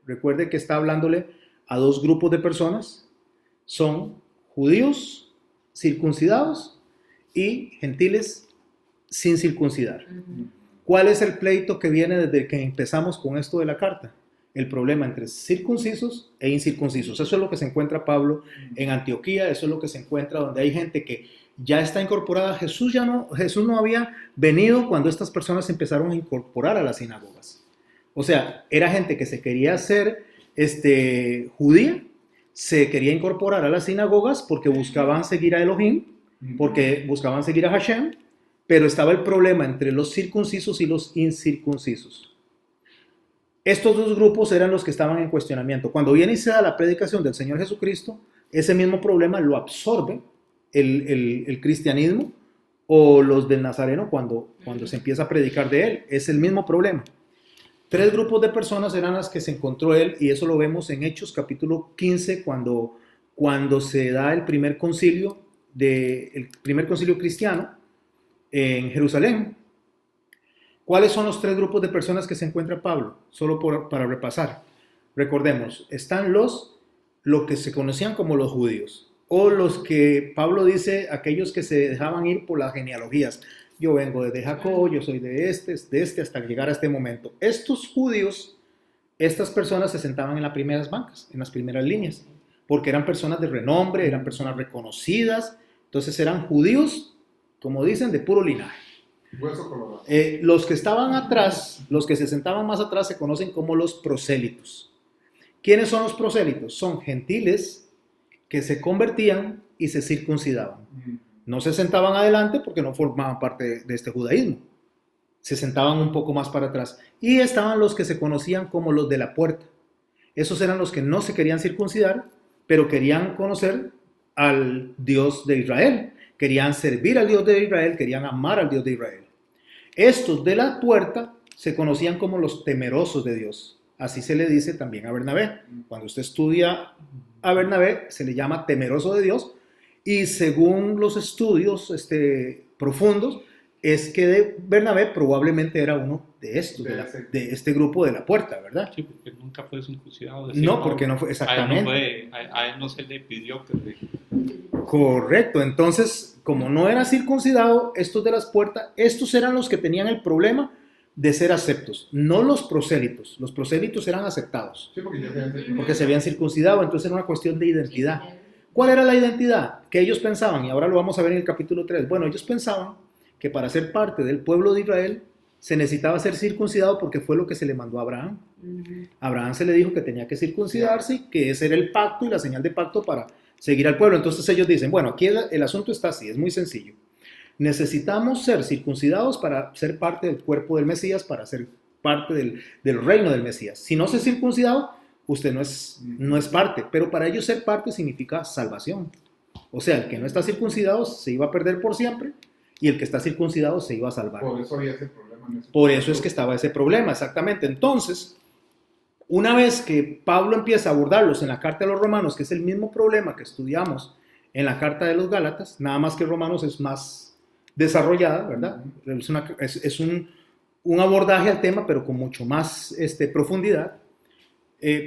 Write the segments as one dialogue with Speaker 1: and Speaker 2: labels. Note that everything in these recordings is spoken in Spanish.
Speaker 1: Recuerde que está hablándole a dos grupos de personas. Son judíos circuncidados y gentiles sin circuncidar. ¿Cuál es el pleito que viene desde que empezamos con esto de la carta? El problema entre circuncisos e incircuncisos. Eso es lo que se encuentra Pablo en Antioquía, eso es lo que se encuentra donde hay gente que ya está incorporada. Jesús no había venido cuando estas personas empezaron a incorporar a las sinagogas. O sea, era gente que se quería hacer judía, se quería incorporar a las sinagogas porque buscaban seguir a Elohim, porque buscaban seguir a Hashem, pero estaba el problema entre los circuncisos y los incircuncisos. Estos dos grupos eran los que estaban en cuestionamiento. Cuando viene y se da la predicación del Señor Jesucristo, ese mismo problema lo absorbe el cristianismo o los del Nazareno cuando se empieza a predicar de él. Es el mismo problema. Tres grupos de personas eran las que se encontró él, y eso lo vemos en Hechos capítulo 15, cuando se da el primer concilio cristiano en Jerusalén. ¿Cuáles son los tres grupos de personas que se encuentra Pablo? Solo para repasar. Recordemos, están lo que se conocían como los judíos, o los que Pablo dice, aquellos que se dejaban ir por las genealogías. Yo vengo desde Jacob, yo soy de este hasta llegar a este momento. Estos judíos, estas personas se sentaban en las primeras bancas, en las primeras líneas, porque eran personas de renombre, eran personas reconocidas, entonces eran judíos, como dicen, de puro linaje. Los que estaban atrás, los que se sentaban más atrás, se conocen como los prosélitos. ¿Quiénes son los prosélitos? Son gentiles que se convertían y se circuncidaban. No se sentaban adelante porque no formaban parte de este judaísmo. Se sentaban un poco más para atrás. Y estaban los que se conocían como los de la puerta. Esos eran los que no se querían circuncidar, pero querían conocer al Dios de Israel. Querían servir al Dios de Israel, querían amar al Dios de Israel. Estos de la puerta se conocían como los temerosos de Dios. Así se le dice también a Bernabé. Cuando usted estudia a Bernabé, se le llama temeroso de Dios. Y según los estudios profundos, es que Bernabé probablemente era uno de estos, de este grupo de la puerta, ¿verdad?
Speaker 2: Sí, porque nunca fue circuncidado.
Speaker 1: No, porque no fue, exactamente.
Speaker 2: A él no se le pidió que...
Speaker 1: Correcto, entonces, como no era circuncidado, estos de las puertas, estos eran los que tenían el problema de ser aceptos, no los prosélitos. Los prosélitos eran aceptados, sí, porque se habían circuncidado, entonces era una cuestión de identidad. ¿Cuál era la identidad que ellos pensaban? Y ahora lo vamos a ver en el capítulo 3. Bueno, ellos pensaban que para ser parte del pueblo de Israel se necesitaba ser circuncidado porque fue lo que se le mandó a Abraham. A Abraham se le dijo que tenía que circuncidarse, que ese era el pacto y la señal de pacto para seguir al pueblo. Entonces ellos dicen, bueno, aquí el asunto está así, es muy sencillo. Necesitamos ser circuncidados para ser parte del cuerpo del Mesías, para ser parte del reino del Mesías. Si no se circuncidado, usted no es parte, pero para ellos ser parte significa salvación. O sea, el que no está circuncidado se iba a perder por siempre y el que está circuncidado se iba a salvar.
Speaker 3: Por eso había ese problema.
Speaker 1: Por eso es que estaba ese problema, exactamente. Entonces, una vez que Pablo empieza a abordarlos en la carta de los Romanos, que es el mismo problema que estudiamos en la carta de los Gálatas, nada más que Romanos es más desarrollada, ¿verdad? Es un abordaje al tema, pero con mucho más profundidad.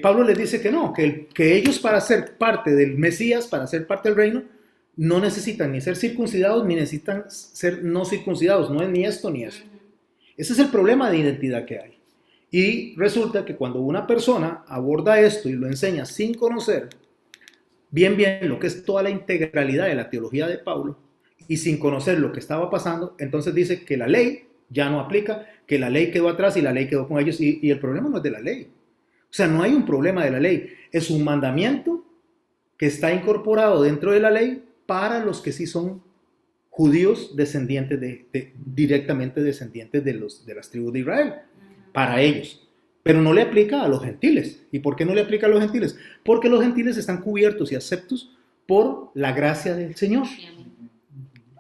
Speaker 1: Pablo les dice que no, que ellos para ser parte del Mesías, para ser parte del reino, no necesitan ni ser circuncidados ni necesitan ser no circuncidados, no es ni esto ni eso. Ese es el problema de identidad que hay. Y resulta que cuando una persona aborda esto y lo enseña sin conocer bien lo que es toda la integralidad de la teología de Pablo y sin conocer lo que estaba pasando, entonces dice que la ley ya no aplica, que la ley quedó atrás y la ley quedó con ellos y el problema no es de la ley. O sea, no hay un problema de la ley, es un mandamiento que está incorporado dentro de la ley para los que sí son judíos descendientes directamente descendientes de las tribus de Israel, para ellos. Pero no le aplica a los gentiles. ¿Y por qué no le aplica a los gentiles? Porque los gentiles están cubiertos y aceptos por la gracia del Señor.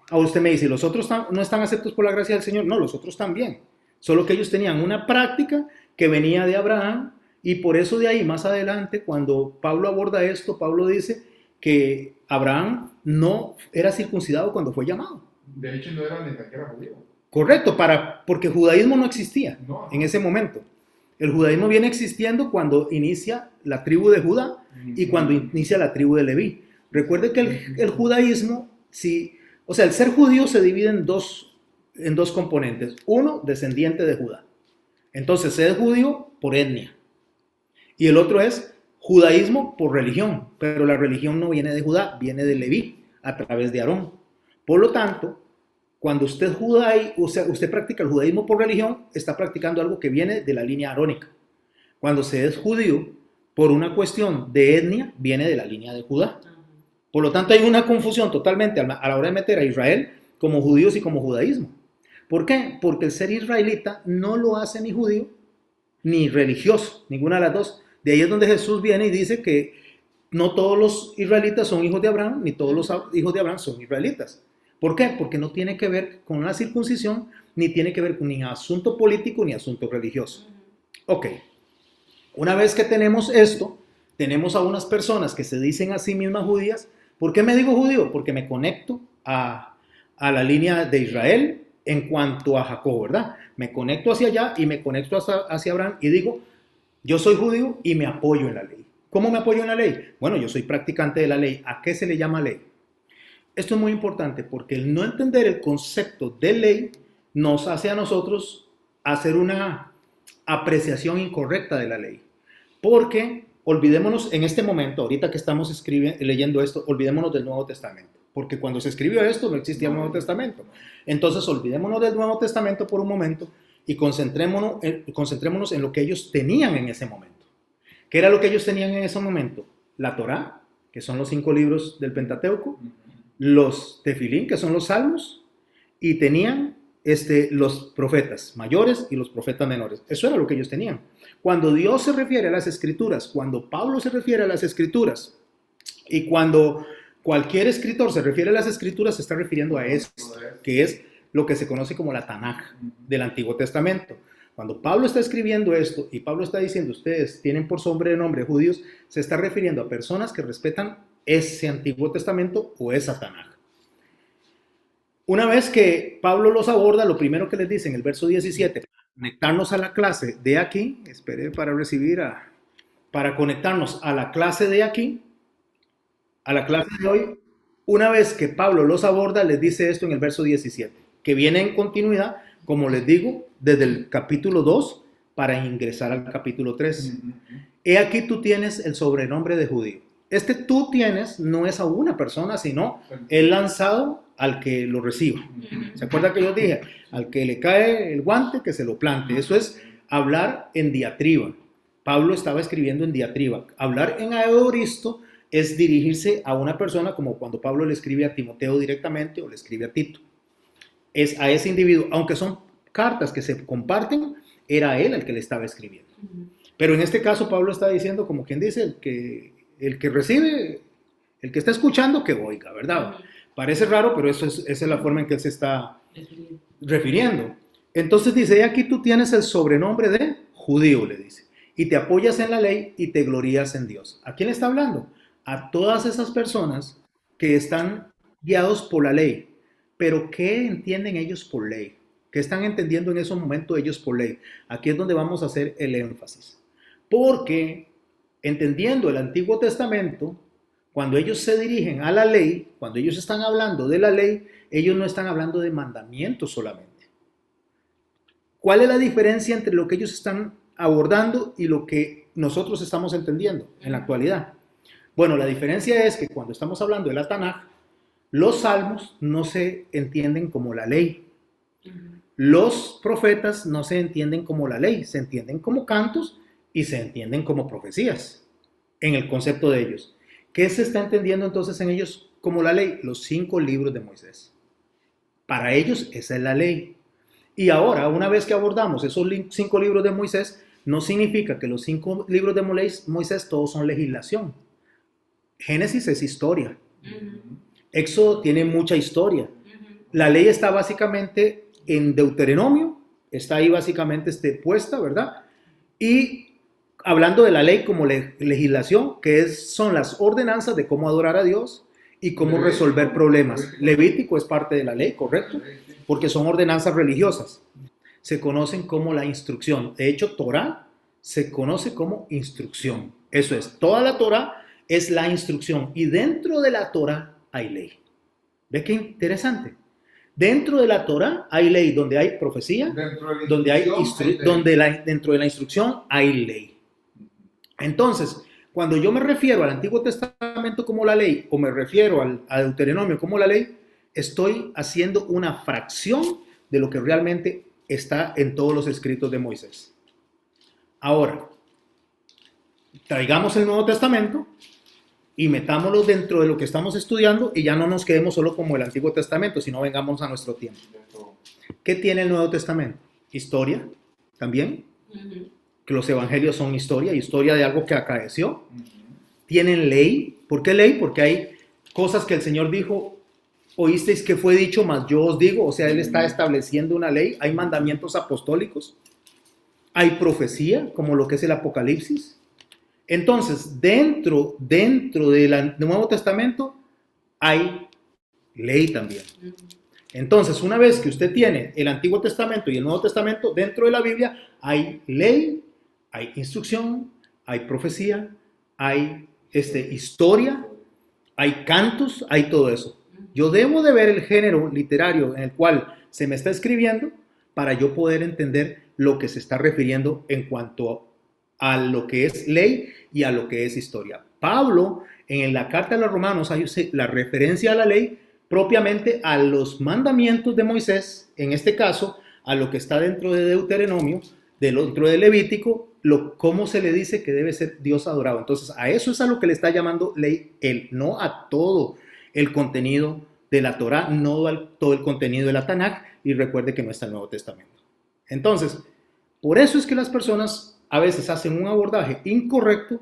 Speaker 1: Ahora usted me dice, ¿los otros no están aceptos por la gracia del Señor? No, los otros también. Solo que ellos tenían una práctica que venía de Abraham. Y por eso de ahí más adelante, cuando Pablo aborda esto, Pablo dice que Abraham no era circuncidado cuando fue llamado.
Speaker 3: De hecho, no era ni siquiera judío.
Speaker 1: Correcto, porque judaísmo no existía en ese momento. El judaísmo viene existiendo cuando inicia la tribu de Judá y cuando inicia la tribu de Leví. Recuerde que el judaísmo, o sea, el ser judío se divide en dos componentes. Uno, descendiente de Judá. Entonces, se es judío por etnia. Y el otro es judaísmo por religión. Pero la religión no viene de Judá, viene de Leví, a través de Aarón. Por lo tanto, cuando usted usted practica el judaísmo por religión, está practicando algo que viene de la línea arónica. Cuando se es judío, por una cuestión de etnia, viene de la línea de Judá. Por lo tanto, hay una confusión totalmente a la hora de meter a Israel como judíos y como judaísmo. ¿Por qué? Porque el ser israelita no lo hace ni judío ni religioso, ninguna de las dos. De ahí es donde Jesús viene y dice que no todos los israelitas son hijos de Abraham, ni todos los hijos de Abraham son israelitas. ¿Por qué? Porque no tiene que ver con la circuncisión, ni tiene que ver con ni asunto político ni asunto religioso. Ok, una vez que tenemos esto, tenemos a unas personas que se dicen a sí mismas judías. ¿Por qué me digo judío? Porque me conecto a la línea de Israel en cuanto a Jacob, ¿verdad? Me conecto hacia allá y me conecto hacia Abraham y digo, yo soy judío y me apoyo en la ley. ¿Cómo me apoyo en la ley? Bueno, yo soy practicante de la ley. ¿A qué se le llama ley? Esto es muy importante porque el no entender el concepto de ley nos hace a nosotros hacer una apreciación incorrecta de la ley. Porque olvidémonos en este momento, ahorita que estamos leyendo esto, olvidémonos del Nuevo Testamento. Porque cuando se escribió esto no existía el Nuevo Testamento. Entonces olvidémonos del Nuevo Testamento por un momento y concentrémonos en lo que ellos tenían en ese momento. ¿Qué era lo que ellos tenían en ese momento? La Torá, que son los 5 libros del Pentateuco, los tefilín, que son los salmos, y tenían los profetas mayores y los profetas menores. Eso era lo que ellos tenían. Cuando Dios se refiere a las escrituras, cuando Pablo se refiere a las escrituras, y cuando cualquier escritor se refiere a las escrituras, se está refiriendo a esto, que es lo que se conoce como la Tanaj del Antiguo Testamento. Cuando Pablo está escribiendo esto y Pablo está diciendo, ustedes tienen por sobrenombre judíos, se está refiriendo a personas que respetan ese Antiguo Testamento o esa Tanaj. Una vez que Pablo los aborda, lo primero que les dice en el verso 17, conectarnos a la clase de aquí, esperé para conectarnos a la clase de aquí, a la clase de hoy, una vez que Pablo los aborda, les dice esto en el verso 17, que viene en continuidad, como les digo, desde el capítulo 2 para ingresar al capítulo 3. He aquí tú tienes el sobrenombre de judío. Este tú tienes no es a una persona, sino el lanzado al que lo reciba. ¿Se acuerda que yo dije? Al que le cae el guante, que se lo plante. Eso es hablar en diatriba. Pablo estaba escribiendo en diatriba. Hablar en aoristo es dirigirse a una persona como cuando Pablo le escribe a Timoteo directamente o le escribe a Tito. Es a ese individuo, aunque son cartas que se comparten, era él el que le estaba escribiendo. Pero en este caso Pablo está diciendo, como quien dice, el que recibe, el que está escuchando, que oiga, ¿verdad? Parece raro, pero esa es la forma en que él se está refiriendo. Entonces dice, aquí tú tienes el sobrenombre de judío, le dice, y te apoyas en la ley y te glorías en Dios. ¿A quién le está hablando? A todas esas personas que están guiados por la ley. Pero ¿qué entienden ellos por ley? ¿Qué están entendiendo en ese momento ellos por ley? Aquí es donde vamos a hacer el énfasis. Porque entendiendo el Antiguo Testamento, cuando ellos se dirigen a la ley, cuando ellos están hablando de la ley, ellos no están hablando de mandamientos solamente. ¿Cuál es la diferencia entre lo que ellos están abordando y lo que nosotros estamos entendiendo en la actualidad? Bueno, la diferencia es que cuando estamos hablando de la Tanaj, los salmos no se entienden como la ley. Los profetas no se entienden como la ley, se entienden como cantos y se entienden como profecías en el concepto de ellos. ¿Qué se está entendiendo entonces en ellos como la ley? Los 5 libros de Moisés. Para ellos esa es la ley. Y ahora, una vez que abordamos esos 5 libros de Moisés, no significa que los 5 libros de Moisés todos son legislación. Génesis es historia. Éxodo tiene mucha historia. La ley está básicamente en Deuteronomio, está ahí básicamente puesta, ¿verdad? Y hablando de la ley como legislación, que son las ordenanzas de cómo adorar a Dios y cómo resolver problemas. Levítico es parte de la ley, ¿correcto? Porque son ordenanzas religiosas. Se conocen como la instrucción. De hecho, Torá se conoce como instrucción. Eso es, toda la Torah es la instrucción y dentro de la Torah hay ley. ¿Ve qué interesante? Dentro de la Torah hay ley, donde hay profecía, donde hay dentro de la instrucción hay ley. Entonces, cuando yo me refiero al Antiguo Testamento como la ley, o me refiero al Deuteronomio como la ley, estoy haciendo una fracción de lo que realmente está en todos los escritos de Moisés. Ahora, traigamos el Nuevo Testamento y metámoslo dentro de lo que estamos estudiando y ya no nos quedemos solo como el Antiguo Testamento, sino vengamos a nuestro tiempo. ¿Qué tiene el Nuevo Testamento? Historia, también. Que los evangelios son historia de algo que acaeció. Tienen ley. ¿Por qué ley? Porque hay cosas que el Señor dijo, oísteis que fue dicho, mas yo os digo. O sea, Él está estableciendo una ley. Hay mandamientos apostólicos. Hay profecía, como lo que es el Apocalipsis. Entonces, dentro del Nuevo Testamento hay ley también. Entonces, una vez que usted tiene el Antiguo Testamento y el Nuevo Testamento, dentro de la Biblia hay ley, hay instrucción, hay profecía, hay historia, hay cantos, hay todo eso. Yo debo de ver el género literario en el cual se me está escribiendo para yo poder entender lo que se está refiriendo en cuanto a lo que es ley y a lo que es historia. Pablo, en la carta de los Romanos, hay la referencia a la ley propiamente a los mandamientos de Moisés, en este caso, a lo que está dentro de Deuteronomio, dentro de Levítico, cómo se le dice que debe ser Dios adorado. Entonces, a eso es a lo que le está llamando ley él, no a todo el contenido de la Torah, no a todo el contenido de la Tanaj, y recuerde que no está el Nuevo Testamento. Entonces, por eso es que las personas a veces hacen un abordaje incorrecto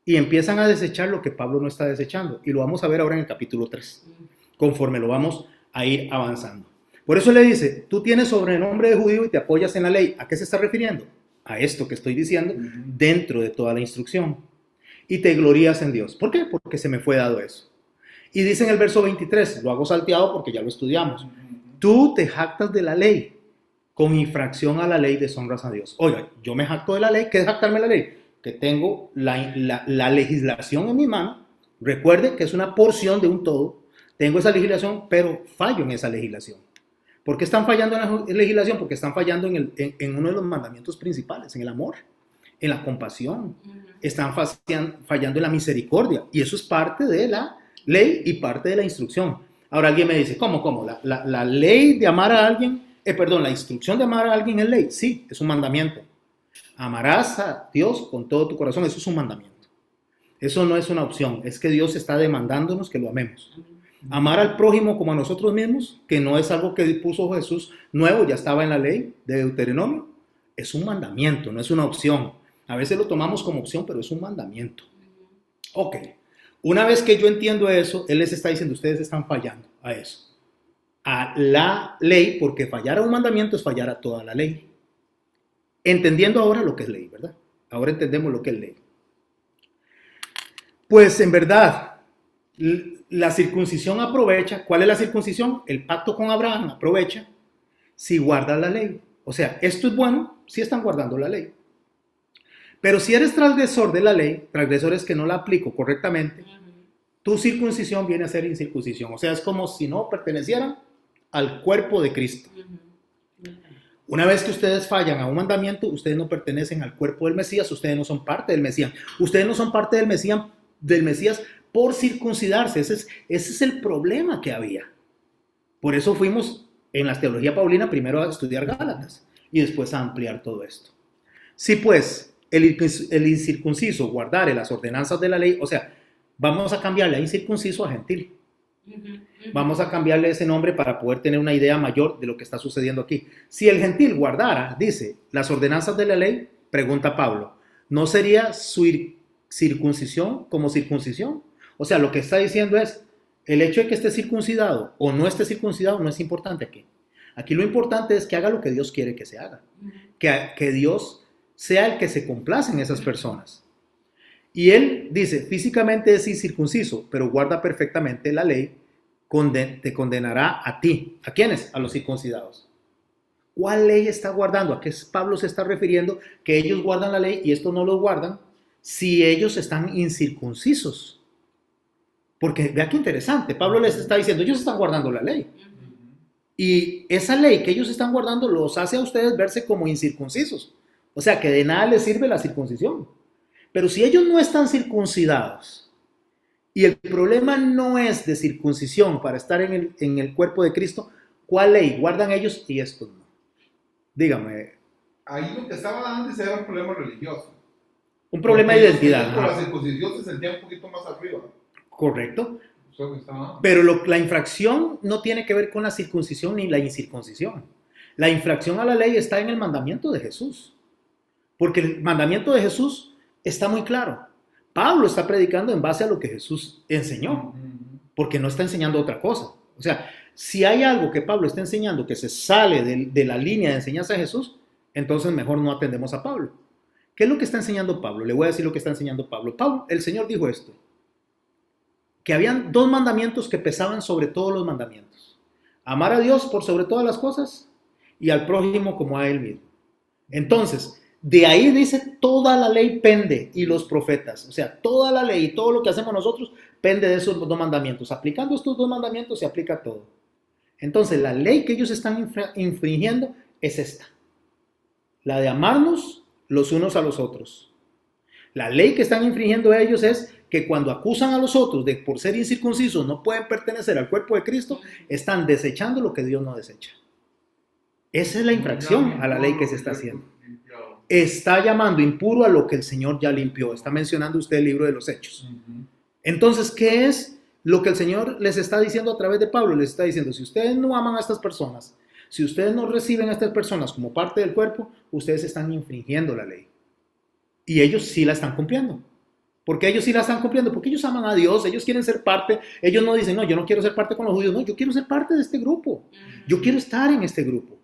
Speaker 1: y empiezan a desechar lo que Pablo no está desechando. Y lo vamos a ver ahora en el capítulo 3, conforme lo vamos a ir avanzando. Por eso le dice, tú tienes sobrenombre de judío y te apoyas en la ley. ¿A qué se está refiriendo? A esto que estoy diciendo dentro de toda la instrucción. Y te glorías en Dios. ¿Por qué? Porque se me fue dado eso. Y dice en el verso 23, lo hago salteado porque ya lo estudiamos. Tú te jactas de la ley. Con infracción a la ley deshonras a Dios. Oiga, yo me jacto de la ley. ¿Qué es jactarme de la ley? Que tengo la legislación en mi mano. Recuerde que es una porción de un todo. Tengo esa legislación, pero fallo en esa legislación. ¿Por qué están fallando en la legislación? Porque están fallando en uno de los mandamientos principales, en el amor, en la compasión. Están fallando en la misericordia. Y eso es parte de la ley y parte de la instrucción. Ahora alguien me dice, ¿cómo? La ley de amar a alguien... la instrucción de amar a alguien es ley. Sí, es un mandamiento. Amarás a Dios con todo tu corazón. Eso es un mandamiento. Eso no es una opción. Es que Dios está demandándonos que lo amemos. Amar al prójimo como a nosotros mismos, que no es algo que puso Jesús nuevo, ya estaba en la ley de Deuteronomio. Es un mandamiento, no es una opción. A veces lo tomamos como opción, pero es un mandamiento. Ok. Una vez que yo entiendo eso, Él les está diciendo, ustedes están fallando a eso. A la ley, porque fallar a un mandamiento es fallar a toda la ley. Entendiendo ahora lo que es ley, ¿verdad? Ahora entendemos lo que es ley. Pues en verdad, la circuncisión aprovecha. ¿Cuál es la circuncisión? El pacto con Abraham aprovecha si guardas la ley. O sea, esto es bueno si están guardando la ley. Pero si eres transgresor de la ley, transgresores que no la aplico correctamente, tu circuncisión viene a ser incircuncisión. O sea, es como si no pertenecieran al cuerpo de Cristo. Una vez que ustedes fallan a un mandamiento, ustedes no pertenecen al cuerpo del Mesías, ustedes no son parte del Mesías. Ustedes no son parte del Mesías por circuncidarse. Ese es el problema que había. Por eso fuimos en la teología paulina primero a estudiar Gálatas y después a ampliar todo esto. Si pues el incircunciso guardare las ordenanzas de la ley, o sea, vamos a cambiarle a incircunciso a gentil. Vamos a cambiarle ese nombre para poder tener una idea mayor de lo que está sucediendo aquí. Si el gentil guardara, dice, las ordenanzas de la ley, pregunta Pablo, ¿no sería su circuncisión como circuncisión? O sea, lo que está diciendo es, el hecho de que esté circuncidado o no esté circuncidado no es importante aquí. Aquí lo importante es que haga lo que Dios quiere que se haga. Que Dios sea el que se complace en esas personas. Y él dice, físicamente es incircunciso, pero guarda perfectamente la ley, te condenará a ti. ¿A quiénes? A los circuncidados. ¿Cuál ley está guardando? ¿A qué Pablo se está refiriendo? Que ellos guardan la ley y estos no lo guardan si ellos están incircuncisos. Porque vea qué interesante, Pablo les está diciendo, ellos están guardando la ley. Y esa ley que ellos están guardando los hace a ustedes verse como incircuncisos. O sea, que de nada les sirve la circuncisión. Pero si ellos no están circuncidados y el problema no es de circuncisión para estar en el cuerpo de Cristo, ¿cuál ley guardan ellos y estos no? Dígame.
Speaker 3: Ahí lo que estaba antes era un problema religioso.
Speaker 1: Un problema de identidad.
Speaker 3: Por la circuncisión se sentía un poquito más arriba.
Speaker 1: Correcto.
Speaker 3: Eso que estaba...
Speaker 1: Pero la infracción no tiene que ver con la circuncisión ni la incircuncisión. La infracción a la ley está en el mandamiento de Jesús. Porque el mandamiento de Jesús está muy claro. Pablo está predicando en base a lo que Jesús enseñó. Porque no está enseñando otra cosa. O sea, si hay algo que Pablo está enseñando que se sale de la línea de enseñanza de Jesús, entonces mejor no atendemos a Pablo. ¿Qué es lo que está enseñando Pablo? Le voy a decir lo que está enseñando Pablo. El Señor dijo esto, que habían 2 mandamientos que pesaban sobre todos los mandamientos. Amar a Dios por sobre todas las cosas y al prójimo como a él mismo. Entonces, de ahí dice toda la ley pende y los profetas. O sea, toda la ley y todo lo que hacemos nosotros pende de esos 2 mandamientos. Aplicando estos 2 mandamientos se aplica todo. Entonces, la ley que ellos están infringiendo es esta. La de amarnos los unos a los otros. La ley que están infringiendo ellos es que cuando acusan a los otros de por ser incircuncisos no pueden pertenecer al cuerpo de Cristo, están desechando lo que Dios no desecha. Esa es la infracción a la ley que se está haciendo. Está llamando impuro a lo que el Señor ya limpió. Está mencionando usted el libro de los Hechos. Entonces, ¿qué es lo que el Señor les está diciendo a través de Pablo? Les está diciendo, si ustedes no aman a estas personas, si ustedes no reciben a estas personas como parte del cuerpo, ustedes están infringiendo la ley. Y ellos sí la están cumpliendo. ¿Por qué ellos sí la están cumpliendo? Porque ellos aman a Dios, ellos quieren ser parte. Ellos no dicen, no, yo no quiero ser parte con los judíos. No, yo quiero ser parte de este grupo. Yo quiero estar en este grupo.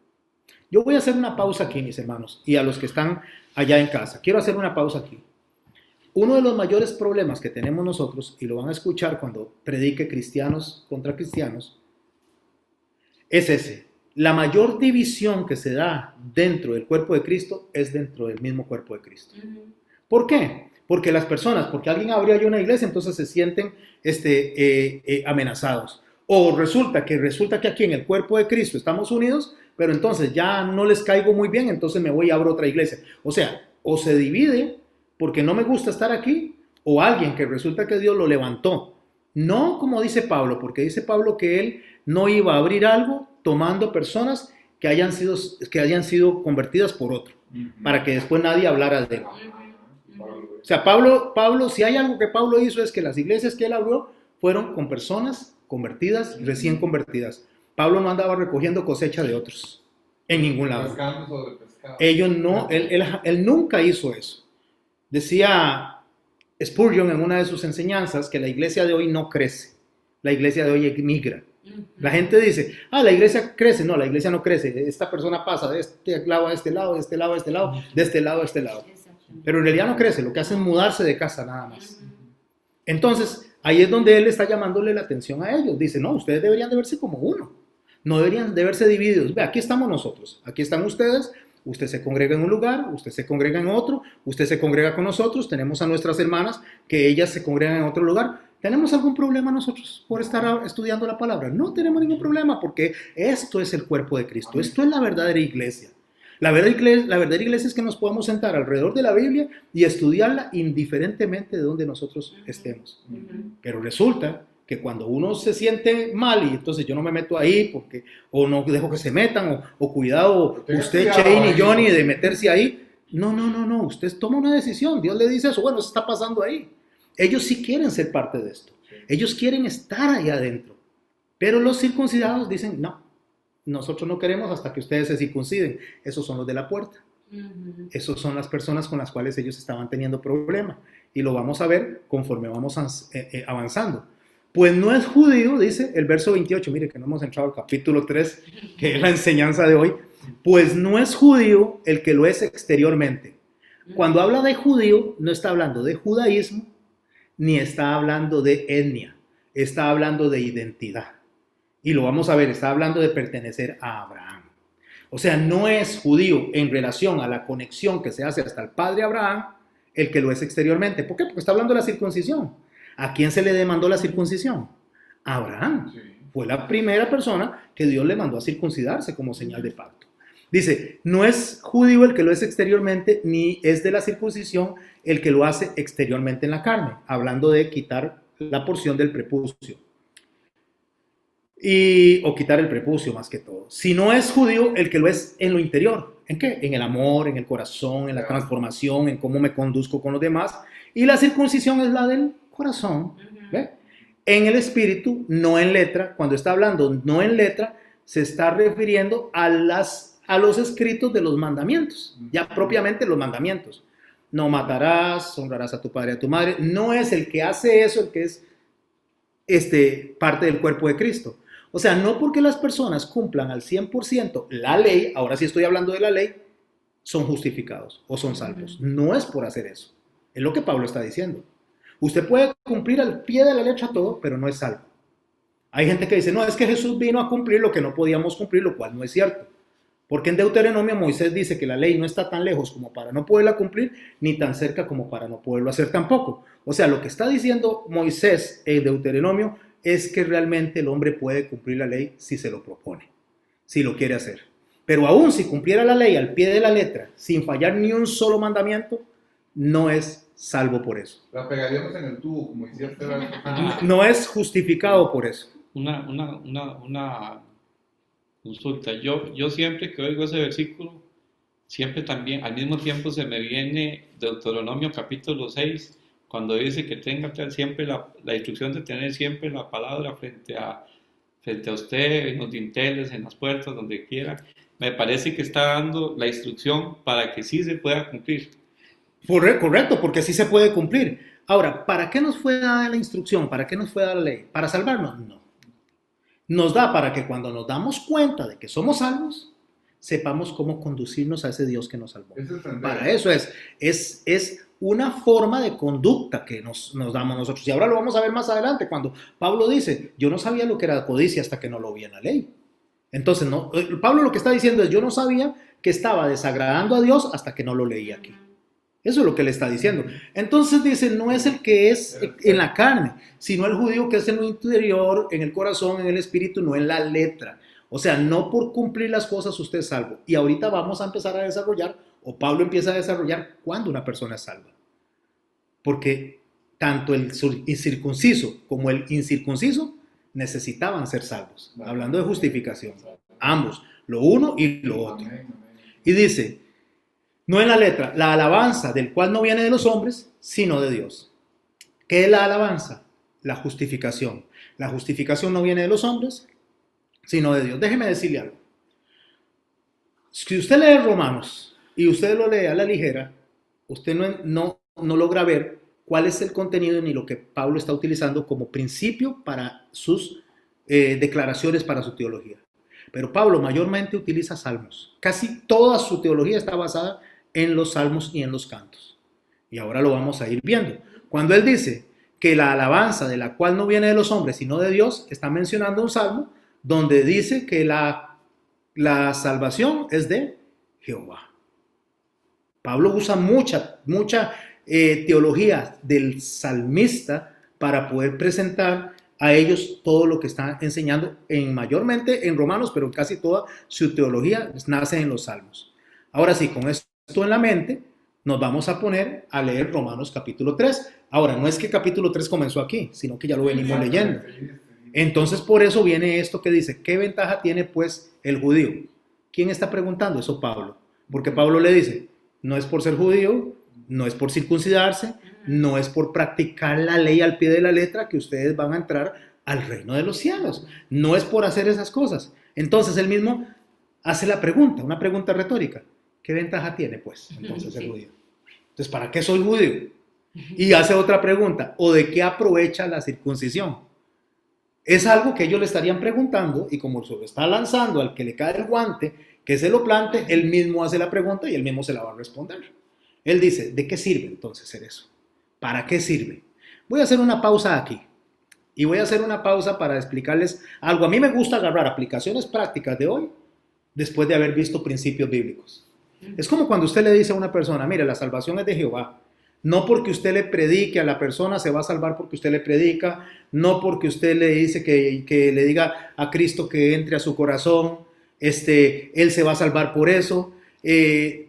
Speaker 1: Yo voy a hacer una pausa aquí, mis hermanos, y a los que están allá en casa. Quiero hacer una pausa aquí. Uno de los mayores problemas que tenemos nosotros, y lo van a escuchar cuando predique cristianos contra cristianos, es ese. La mayor división que se da dentro del cuerpo de Cristo es dentro del mismo cuerpo de Cristo. ¿Por qué? Porque las personas, porque alguien abrió ahí una iglesia, entonces se sienten amenazados. O resulta que aquí en el cuerpo de Cristo estamos unidos, pero entonces ya no les caigo muy bien, entonces me voy y abro otra iglesia. O sea, o se divide porque no me gusta estar aquí, o alguien que resulta que Dios lo levantó. No como dice Pablo, porque dice Pablo que él no iba a abrir algo tomando personas que hayan sido convertidas por otro, para que después nadie hablara de él. O sea, Pablo, si hay algo que Pablo hizo es que las iglesias que él abrió fueron con personas convertidas, recién convertidas. Pablo no andaba recogiendo cosecha de otros, en ningún lado. Él nunca hizo eso. Decía Spurgeon en una de sus enseñanzas que la iglesia de hoy no crece, la iglesia de hoy migra. La gente dice, la iglesia crece. No, la iglesia no crece. Esta persona pasa de este lado a este lado, de este lado a este lado, de este lado a este lado. Pero en realidad no crece, lo que hace es mudarse de casa nada más. Entonces, ahí es donde él está llamándole la atención a ellos. Dice, no, ustedes deberían de verse como uno. No deberían de verse divididos. Ve, aquí estamos nosotros, aquí están ustedes. Usted se congrega en un lugar, usted se congrega en otro, usted se congrega con nosotros. Tenemos a nuestras hermanas que ellas se congregan en otro lugar. ¿Tenemos algún problema nosotros por estar estudiando la palabra? No tenemos ningún problema porque esto es el cuerpo de Cristo. Esto es la verdadera iglesia. La verdadera iglesia es que nos podamos sentar alrededor de la Biblia y estudiarla indiferentemente de donde nosotros estemos. Pero resulta que cuando uno se siente mal y entonces yo no me meto ahí porque o no dejo que se metan o cuidado usted, Shane y Johnny, de meterse ahí. No, usted toma una decisión. Dios le dice eso. Bueno, eso está pasando ahí. Ellos sí quieren ser parte de esto. Ellos quieren estar ahí adentro. Pero los circuncidados dicen, no, nosotros no queremos hasta que ustedes se circunciden. Esos son los de la puerta. Esos son las personas con las cuales ellos estaban teniendo problemas. Y lo vamos a ver conforme vamos avanzando. Pues no es judío, dice el verso 28. Mire que no hemos entrado al capítulo 3, que es la enseñanza de hoy. Pues no es judío el que lo es exteriormente. Cuando habla de judío, no está hablando de judaísmo, ni está hablando de etnia, está hablando de identidad. Y lo vamos a ver, está hablando de pertenecer a Abraham. O sea, no es judío en relación a la conexión que se hace hasta el padre Abraham el que lo es exteriormente. ¿Por qué? Porque está hablando de la circuncisión. ¿A quién se le demandó la circuncisión? A Abraham.
Speaker 3: Sí.
Speaker 1: Fue la primera persona que Dios le mandó a circuncidarse como señal de pacto. Dice, no es judío el que lo es exteriormente, ni es de la circuncisión el que lo hace exteriormente en la carne, hablando de quitar la porción del prepucio. O quitar el prepucio más que todo. Si no es judío el que lo es en lo interior. ¿En qué? En el amor, en el corazón, en la transformación, en cómo me conduzco con los demás. Y la circuncisión es la del corazón. ¿Ve? En el espíritu, no en letra. Cuando está hablando no en letra, se está refiriendo a los escritos de los mandamientos. Ya propiamente los mandamientos. No matarás, honrarás a tu padre y a tu madre. No es el que hace eso el que es parte del cuerpo de Cristo. O sea, no porque las personas cumplan al 100% la ley, ahora sí estoy hablando de la ley, son justificados o son salvos. No es por hacer eso. Es lo que Pablo está diciendo. Usted puede cumplir al pie de la letra todo, pero no es salvo. Hay gente que dice, no, es que Jesús vino a cumplir lo que no podíamos cumplir, lo cual no es cierto. Porque en Deuteronomio Moisés dice que la ley no está tan lejos como para no poderla cumplir, ni tan cerca como para no poderlo hacer tampoco. O sea, lo que está diciendo Moisés en Deuteronomio es que realmente el hombre puede cumplir la ley si se lo propone, si lo quiere hacer. Pero aún si cumpliera la ley al pie de la letra, sin fallar ni un solo mandamiento, no es salvo por eso.
Speaker 3: La pegaríamos en el tubo, como decía usted.
Speaker 1: No es justificado por eso.
Speaker 2: Una consulta. Yo siempre que oigo ese versículo, siempre también, al mismo tiempo se me viene Deuteronomio capítulo 6, cuando dice que tenga siempre la instrucción de tener siempre la palabra frente a usted, en los dinteles, en las puertas, donde quiera. Me parece que está dando la instrucción para que sí se pueda cumplir.
Speaker 1: Correcto, porque sí se puede cumplir. Ahora, ¿para qué nos fue dada la instrucción? ¿Para qué nos fue dada la ley? ¿Para salvarnos? No. Nos da para que cuando nos damos cuenta de que somos salvos, sepamos cómo conducirnos a ese Dios que nos salvó. Para eso es una forma de conducta que nos damos nosotros. Y ahora lo vamos a ver más adelante, cuando Pablo dice, yo no sabía lo que era codicia hasta que no lo vi en la ley. Entonces, no, Pablo lo que está diciendo es, yo no sabía que estaba desagradando a Dios hasta que no lo leí aquí. Eso es lo que le está diciendo. Entonces dice, no es el que es en la carne, sino el judío que es en lo interior, en el corazón, en el espíritu, no en la letra. O sea, no por cumplir las cosas usted es salvo. Y ahorita vamos a empezar a desarrollar, o Pablo empieza a desarrollar, cuándo una persona es salva. Porque tanto el circunciso como el incircunciso necesitaban ser salvos. Hablando de justificación. Ambos, lo uno y lo otro. Y dice, no en la letra, la alabanza del cual no viene de los hombres, sino de Dios. ¿Qué es la alabanza? La justificación. La justificación no viene de los hombres, sino de Dios. Déjeme decirle algo. Si usted lee Romanos y usted lo lee a la ligera, usted no logra ver cuál es el contenido ni lo que Pablo está utilizando como principio para sus declaraciones, para su teología. Pero Pablo mayormente utiliza salmos. Casi toda su teología está basada en los salmos y en los cantos. Y ahora lo vamos a ir viendo. Cuando él dice que la alabanza de la cual no viene de los hombres, sino de Dios, está mencionando un salmo donde dice que la salvación es de Jehová. Pablo usa mucha teología del salmista para poder presentar a ellos todo lo que está enseñando, mayormente en Romanos, pero casi toda su teología nace en los salmos. Ahora sí, con esto en la mente, nos vamos a poner a leer Romanos capítulo 3. Ahora, no es que capítulo 3 comenzó aquí, sino que ya lo venimos leyendo. Entonces, por eso viene esto que dice, ¿qué ventaja tiene pues el judío? ¿Quién está preguntando eso? Pablo. Porque Pablo le dice, no es por ser judío, no es por circuncidarse, no es por practicar la ley al pie de la letra que ustedes van a entrar al reino de los cielos. No es por hacer esas cosas. Entonces, él mismo hace la pregunta, una pregunta retórica. ¿Qué ventaja tiene pues entonces el judío? Entonces, ¿para qué soy judío? Y hace otra pregunta, ¿o de qué aprovecha la circuncisión? Es algo que ellos le estarían preguntando y como se lo está lanzando al que le cae el guante, que se lo plante, él mismo hace la pregunta y él mismo se la va a responder. Él dice, ¿de qué sirve entonces ser eso? ¿Para qué sirve? Voy a hacer una pausa aquí y voy a hacer una pausa para explicarles algo. A mí me gusta agarrar aplicaciones prácticas de hoy después de haber visto principios bíblicos. Es como cuando usted le dice a una persona, mire, la salvación es de Jehová. No porque usted le predique a la persona se va a salvar porque usted le predica, no porque usted le dice que le diga a Cristo que entre a su corazón, Él se va a salvar por eso,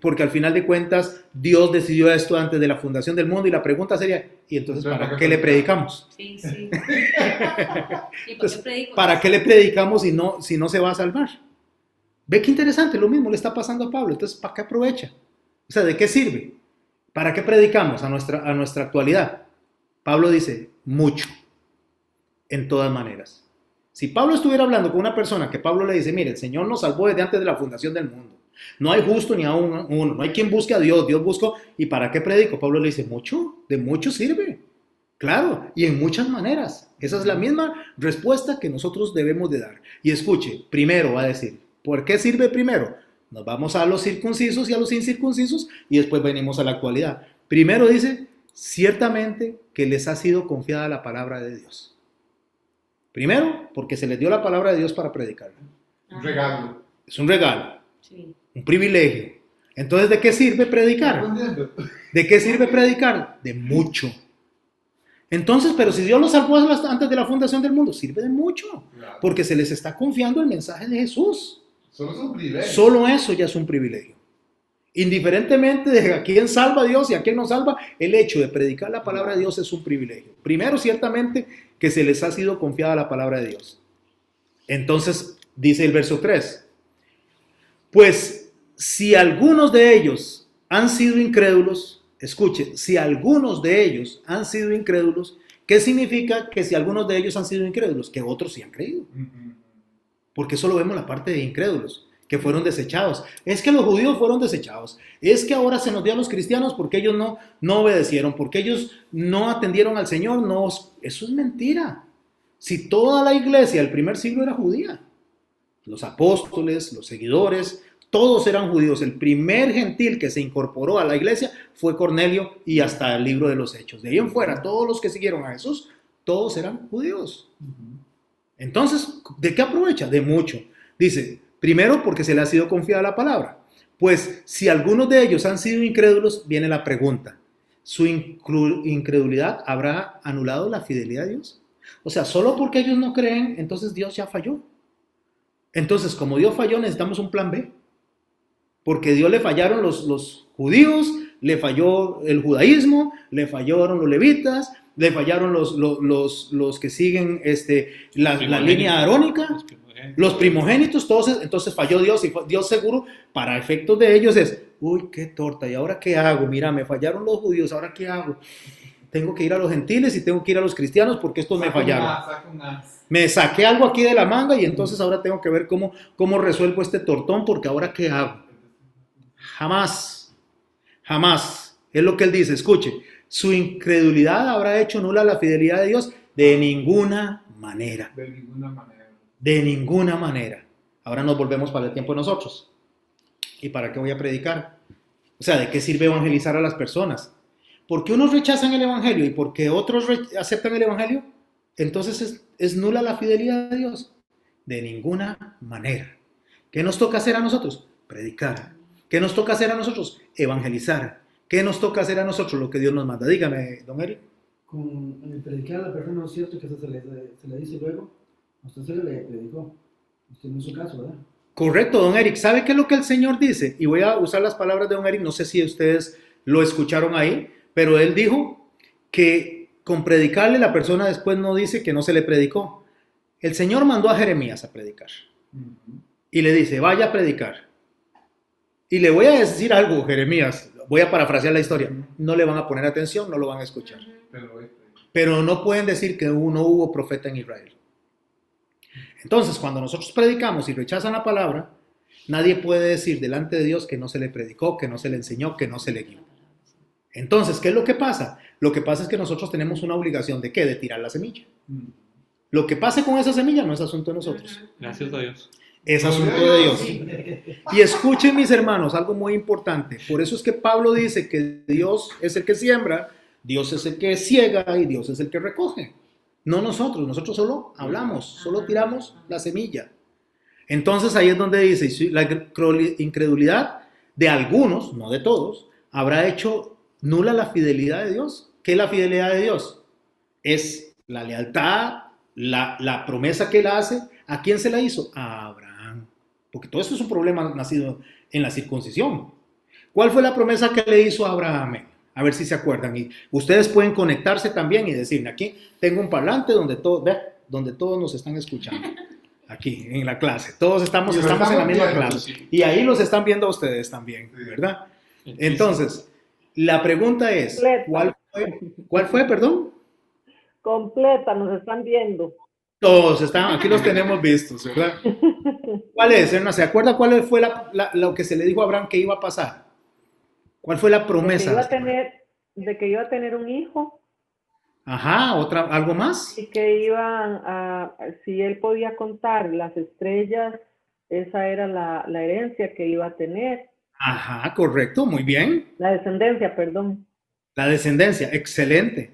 Speaker 1: porque al final de cuentas Dios decidió esto antes de la fundación del mundo y la pregunta sería, ¿y entonces para qué le predicamos?
Speaker 4: Sí, sí. ¿Y por qué predico?
Speaker 1: ¿Para qué le predicamos si no se va a salvar? Ve qué interesante, lo mismo le está pasando a Pablo, entonces ¿para qué aprovecha? O sea, ¿de qué sirve? ¿Para qué predicamos a nuestra actualidad? Pablo dice, mucho, en todas maneras. Si Pablo estuviera hablando con una persona que Pablo le dice, mire, el Señor nos salvó desde antes de la fundación del mundo. No hay justo ni aún uno, no hay quien busque a Dios, Dios buscó. ¿Y para qué predico? Pablo le dice, mucho, de mucho sirve. Claro, y en muchas maneras. Esa es la misma respuesta que nosotros debemos de dar. Y escuche, primero va a decir, ¿por qué sirve primero? Nos vamos a los circuncisos y a los incircuncisos y después venimos a la actualidad. Primero dice, ciertamente que les ha sido confiada la palabra de Dios. Primero, porque se les dio la palabra de Dios para predicarla.
Speaker 3: Un regalo.
Speaker 1: Es un regalo,
Speaker 4: Sí.
Speaker 1: un privilegio. Entonces, ¿de qué sirve predicar? ¿De qué sirve predicar? De mucho. Entonces, pero si Dios los salvó antes de la fundación del mundo, sirve de mucho,
Speaker 3: Claro.
Speaker 1: porque se les está confiando el mensaje de Jesús.
Speaker 3: Solo es un privilegio.
Speaker 1: Solo eso ya es un privilegio. Indiferentemente de a quién salva a Dios y a quién no salva, el hecho de predicar la palabra de Dios es un privilegio. Primero, ciertamente, que se les ha sido confiada la palabra de Dios. Entonces, dice el verso 3, pues si algunos de ellos han sido incrédulos, escuche, si algunos de ellos han sido incrédulos, ¿qué significa que si algunos de ellos han sido incrédulos? Que otros sí han creído. Porque solo vemos la parte de incrédulos, que fueron desechados. Es que los judíos fueron desechados. Es que ahora se nos dio a los cristianos porque ellos no obedecieron, porque ellos no atendieron al Señor. No, eso es mentira. Si toda la iglesia del primer siglo era judía, los apóstoles, los seguidores, todos eran judíos. El primer gentil que se incorporó a la iglesia fue Cornelio y hasta el libro de los Hechos. De ahí en fuera, todos los que siguieron a Jesús, todos eran judíos. Entonces, ¿de qué aprovecha? De mucho. Dice, primero porque se le ha sido confiada la palabra. Pues si algunos de ellos han sido incrédulos, viene la pregunta. ¿Su incredulidad habrá anulado la fidelidad de Dios? O sea, solo porque ellos no creen, entonces Dios ya falló. Entonces, como Dios falló, necesitamos un plan B. Porque Dios le fallaron los judíos, le falló el judaísmo, le fallaron los levitas, le fallaron los que siguen la línea arónica, los primogénitos, todos, entonces falló Dios y Dios seguro para efectos de ellos es, uy, qué torta, ¿y ahora qué hago? Mira, me fallaron los judíos, ¿ahora qué hago? Tengo que ir a los gentiles y tengo que ir a los cristianos porque estos me fallaron. Me saqué algo aquí de la manga y entonces ahora tengo que ver cómo resuelvo este tortón porque ahora qué hago. Jamás, jamás, es lo que él dice, escuche, su incredulidad habrá hecho nula la fidelidad de Dios de ninguna manera.
Speaker 3: De ninguna manera.
Speaker 1: De ninguna manera. Ahora nos volvemos para el tiempo de nosotros. ¿Y para qué voy a predicar? O sea, ¿de qué sirve evangelizar a las personas? ¿Por qué unos rechazan el evangelio y por qué otros aceptan el evangelio? Entonces es nula la fidelidad de Dios. De ninguna manera. ¿Qué nos toca hacer a nosotros? Predicar. ¿Qué nos toca hacer a nosotros? Evangelizar. ¿Qué nos toca hacer a nosotros? Lo que Dios nos manda. Dígame, don Eric.
Speaker 5: Con el predicar a la persona, ¿no es cierto que eso se le dice luego? A usted se le predicó. Usted no hizo caso, ¿verdad?
Speaker 1: Correcto, don Eric. ¿Sabe qué es lo que el Señor dice? Y voy a usar las palabras de don Eric. No sé si ustedes lo escucharon ahí, pero él dijo que con predicarle la persona después no dice que no se le predicó. El Señor mandó a Jeremías a predicar. Y le dice, vaya a predicar. Y le voy a decir algo, Jeremías, voy a parafrasear la historia, no le van a poner atención, no lo van a escuchar. Pero no pueden decir que no hubo profeta en Israel. Entonces, cuando nosotros predicamos y rechazan la palabra, nadie puede decir delante de Dios que no se le predicó, que no se le enseñó, que no se le guió. Entonces, ¿qué es lo que pasa? Lo que pasa es que nosotros tenemos una obligación de ¿qué? De tirar la semilla. Lo que pase con esa semilla no es asunto de nosotros.
Speaker 2: Gracias a Dios.
Speaker 1: Es asunto de Dios. Y escuchen, mis hermanos, algo muy importante. Por eso es que Pablo dice que Dios es el que siembra, Dios es el que ciega y Dios es el que recoge. No nosotros solo hablamos, solo tiramos la semilla. Entonces ahí es donde dice, "Si la incredulidad de algunos, no de todos, habrá hecho nula la fidelidad de Dios. ¿Qué es la fidelidad de Dios? Es la lealtad, la promesa que él hace. ¿A quién se la hizo? A Abraham. Porque todo esto es un problema nacido en la circuncisión. ¿Cuál fue la promesa que le hizo a Abraham? A ver si se acuerdan. Y ustedes pueden conectarse también y decirme, aquí tengo un parlante donde todos nos están escuchando. Aquí, en la clase. Todos estamos en la misma clase. Y ahí los están viendo a ustedes también, ¿verdad? Entonces, la pregunta es, ¿cuál fue, perdón?
Speaker 6: Completa, nos están viendo.
Speaker 1: Todos están, aquí los tenemos vistos, ¿verdad? ¿Cuál es, Erna? ¿Se acuerda cuál fue lo que se le dijo a Abraham que iba a pasar? ¿Cuál fue la promesa?
Speaker 6: De que iba a tener un hijo.
Speaker 1: Ajá, ¿algo más?
Speaker 6: Y que si él podía contar las estrellas, esa era la herencia que iba a tener.
Speaker 1: Ajá, correcto, muy bien.
Speaker 6: La descendencia, perdón.
Speaker 1: La descendencia, excelente.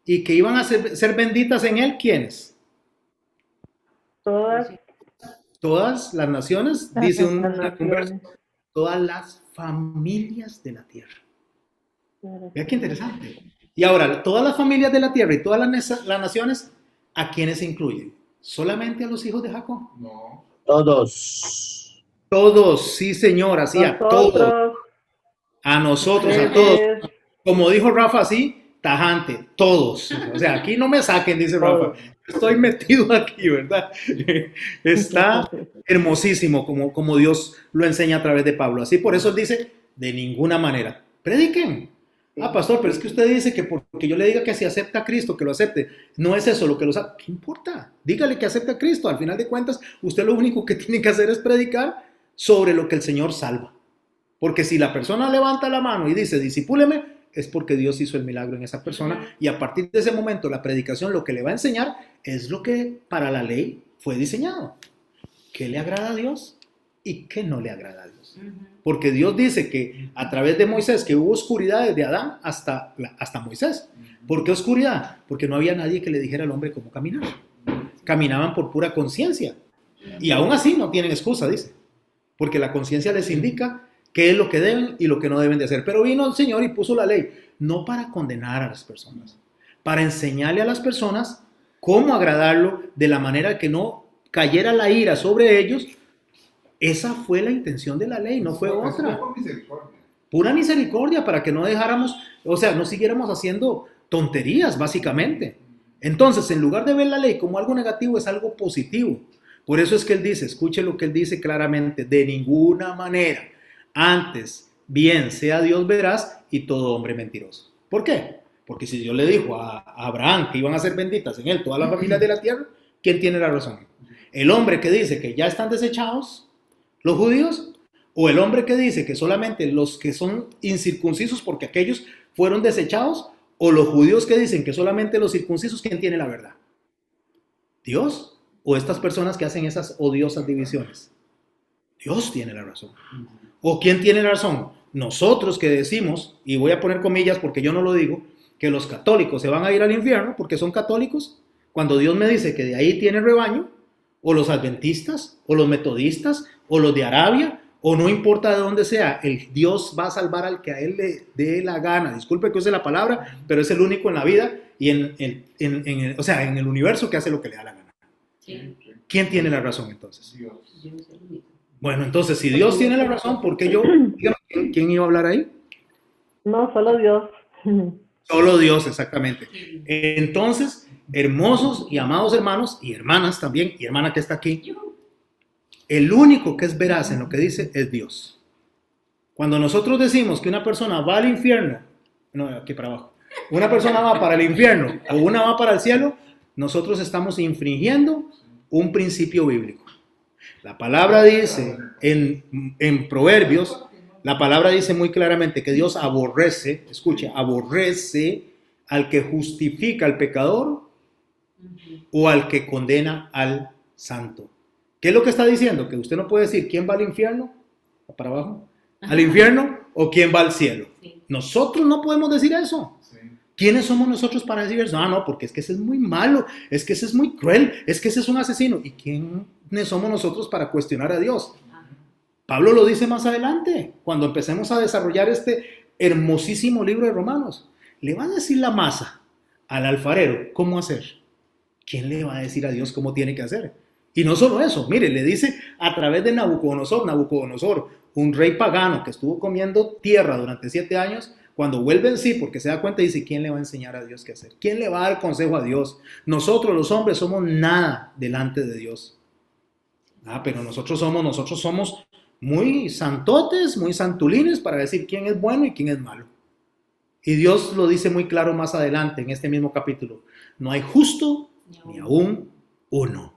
Speaker 1: ¿Y que iban a ser benditas en él? ¿Quiénes? Todas las naciones, dice un verso, todas las familias de la tierra. Vea qué interesante. Y ahora, todas las familias de la tierra y todas las naciones, ¿a quiénes se incluyen? ¿Solamente a los hijos de Jacob?
Speaker 3: No.
Speaker 7: Todos.
Speaker 1: Todos, sí señor, así a todos. A nosotros, a todos. Como dijo Rafa, así, tajante, todos. O sea, aquí no me saquen, dice Rafa. Estoy metido aquí, ¿verdad? Está hermosísimo como Dios lo enseña a través de Pablo. Así por eso él dice, de ninguna manera. Prediquen. Ah, pastor, pero es que usted dice que porque yo le diga que si acepta a Cristo, que lo acepte. No es eso lo que lo sabe. ¿Qué importa? Dígale que acepte a Cristo. Al final de cuentas, usted lo único que tiene que hacer es predicar sobre lo que el Señor salva. Porque si la persona levanta la mano y dice, disipúleme, es porque Dios hizo el milagro en esa persona. Y a partir de ese momento, la predicación lo que le va a enseñar es lo que para la ley fue diseñado. ¿Qué le agrada a Dios y qué no le agrada a Dios? Porque Dios dice que a través de Moisés, que hubo oscuridad desde Adán hasta Moisés. ¿Por qué oscuridad? Porque no había nadie que le dijera al hombre cómo caminar. Caminaban por pura conciencia. Y aún así no tienen excusa, dice. Porque la conciencia les indica qué es lo que deben y lo que no deben de hacer. Pero vino el Señor y puso la ley, no para condenar a las personas, para enseñarle a las personas cómo agradarlo de la manera que no cayera la ira sobre ellos. Esa fue la intención de la ley, no fue otra. Pura misericordia para que no dejáramos, o sea, no siguiéramos haciendo tonterías, básicamente. Entonces, en lugar de ver la ley como algo negativo, es algo positivo. Por eso es que él dice, escuche lo que él dice claramente, de ninguna manera. Antes, bien sea Dios veraz y todo hombre mentiroso. ¿Por qué? Porque si Dios le dijo a Abraham que iban a ser benditas en él todas las familias de la tierra, ¿quién tiene la razón? ¿El hombre que dice que ya están desechados los judíos? ¿O el hombre que dice que solamente los que son incircuncisos porque aquellos fueron desechados? ¿O los judíos que dicen que solamente los circuncisos? ¿Quién tiene la verdad? ¿Dios? ¿O estas personas que hacen esas odiosas divisiones? Dios tiene la razón. ¿O quién tiene la razón? Nosotros que decimos, y voy a poner comillas porque yo no lo digo, que los católicos se van a ir al infierno porque son católicos, cuando Dios me dice que de ahí tiene rebaño, o los adventistas, o los metodistas, o los de Arabia, o no importa de dónde sea, el Dios va a salvar al que a él le dé la gana. Disculpe que use la palabra, pero es el único en la vida y en el universo que hace lo que le da la gana.
Speaker 4: Sí.
Speaker 1: ¿Quién tiene la razón entonces?
Speaker 3: Dios.
Speaker 4: Yo no sé lo único.
Speaker 1: Bueno, entonces, si Dios tiene la razón, ¿por qué yo? Dígame, ¿quién iba a hablar ahí?
Speaker 6: No, solo Dios.
Speaker 1: Solo Dios, exactamente. Entonces, hermosos y amados hermanos y hermanas también, y hermana que está aquí, el único que es veraz en lo que dice es Dios. Cuando nosotros decimos que una persona va al infierno, no, aquí para abajo, una persona va para el infierno o una va para el cielo, nosotros estamos infringiendo un principio bíblico. La palabra dice en Proverbios, la palabra dice muy claramente que Dios aborrece, escuche, aborrece al que justifica al pecador o al que condena al santo. ¿Qué es lo que está diciendo? Que usted no puede decir quién va al infierno, para abajo, al infierno o quién va al cielo.
Speaker 4: Sí.
Speaker 1: Nosotros no podemos decir eso.
Speaker 3: Sí.
Speaker 1: ¿Quiénes somos nosotros para decir eso? Ah, no, porque es que ese es muy malo, es que ese es muy cruel, es que ese es un asesino. ¿Y quién somos nosotros para cuestionar a Dios? Pablo lo dice más adelante, cuando empecemos a desarrollar este hermosísimo libro de Romanos. Le va a decir la masa al alfarero cómo hacer. ¿Quién le va a decir a Dios cómo tiene que hacer? Y no solo eso, mire, le dice a través de Nabucodonosor, un rey pagano que estuvo comiendo tierra durante 7 años, cuando vuelve en sí, porque se da cuenta, dice, ¿quién le va a enseñar a Dios qué hacer? ¿Quién le va a dar consejo a Dios? Nosotros los hombres somos nada delante de Dios. Pero nosotros somos muy santotes, muy santulines para decir quién es bueno y quién es malo. Y Dios lo dice muy claro más adelante en este mismo capítulo. No hay justo ni aún uno.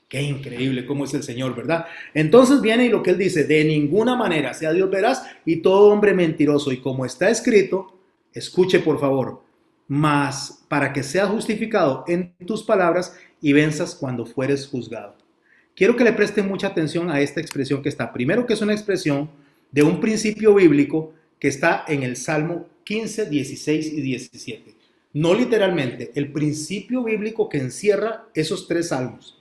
Speaker 1: Qué increíble cómo es el Señor, ¿verdad? Entonces viene y lo que Él dice, de ninguna manera sea Dios veraz y todo hombre mentiroso. Y como está escrito, escuche por favor, mas para que seas justificado en tus palabras y venzas cuando fueres juzgado. Quiero que le presten mucha atención a esta expresión que está. Primero, que es una expresión de un principio bíblico que está en el Salmo 15, 16 y 17. No literalmente, el principio bíblico que encierra esos 3 salmos.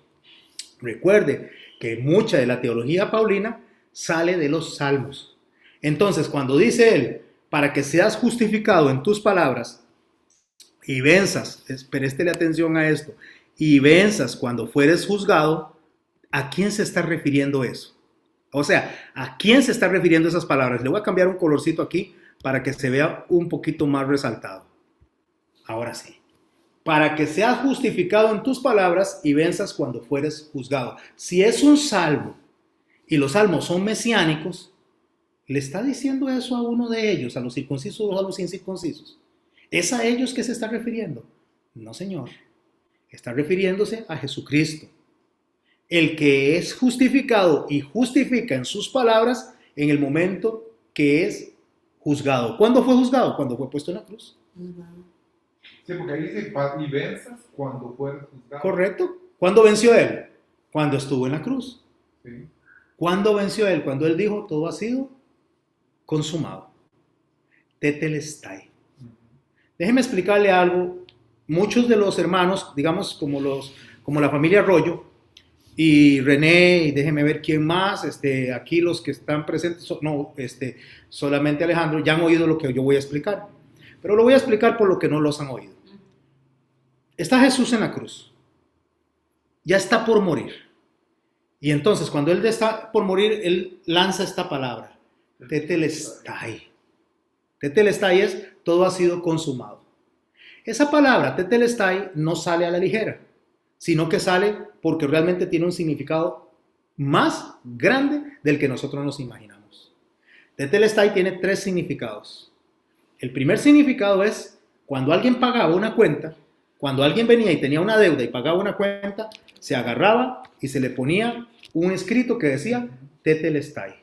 Speaker 1: Recuerde que mucha de la teología paulina sale de los salmos. Entonces, cuando dice él, para que seas justificado en tus palabras y venzas, préstele atención a esto, y venzas cuando fueres juzgado, ¿a quién se está refiriendo eso? O sea, ¿a quién se está refiriendo esas palabras? Le voy a cambiar un colorcito aquí para que se vea un poquito más resaltado. Ahora sí. Para que seas justificado en tus palabras y venzas cuando fueres juzgado. Si es un salmo y los salmos son mesiánicos, ¿le está diciendo eso a uno de ellos, a los circuncisos o a los incircuncisos? ¿Es a ellos que se está refiriendo? No, señor. Está refiriéndose a Jesucristo. El que es justificado y justifica en sus palabras en el momento que es juzgado. ¿Cuándo fue juzgado? Cuando fue puesto en la cruz.
Speaker 3: Sí, porque ahí dice, y venzas cuando fueres juzgado.
Speaker 1: Correcto. ¿Cuándo venció él? Cuando estuvo en la cruz.
Speaker 3: Sí.
Speaker 1: ¿Cuándo venció él? Cuando él dijo, todo ha sido consumado. Tetelestai. Déjeme explicarle algo. Muchos de los hermanos, digamos como la familia Arroyo, y René, y déjeme ver quién más, aquí los que están presentes, solamente Alejandro, ya han oído lo que yo voy a explicar. Pero lo voy a explicar por lo que no los han oído. Está Jesús en la cruz. Ya está por morir. Y entonces, cuando Él está por morir, Él lanza esta palabra. Tetelestai. Tetelestai es, todo ha sido consumado. Esa palabra, tetelestai, no sale a la ligera, sino que sale porque realmente tiene un significado más grande del que nosotros nos imaginamos. Tetelestai tiene 3 significados. El primer significado es cuando alguien pagaba una cuenta, cuando alguien venía y tenía una deuda y pagaba una cuenta, se agarraba y se le ponía un escrito que decía tetelestai,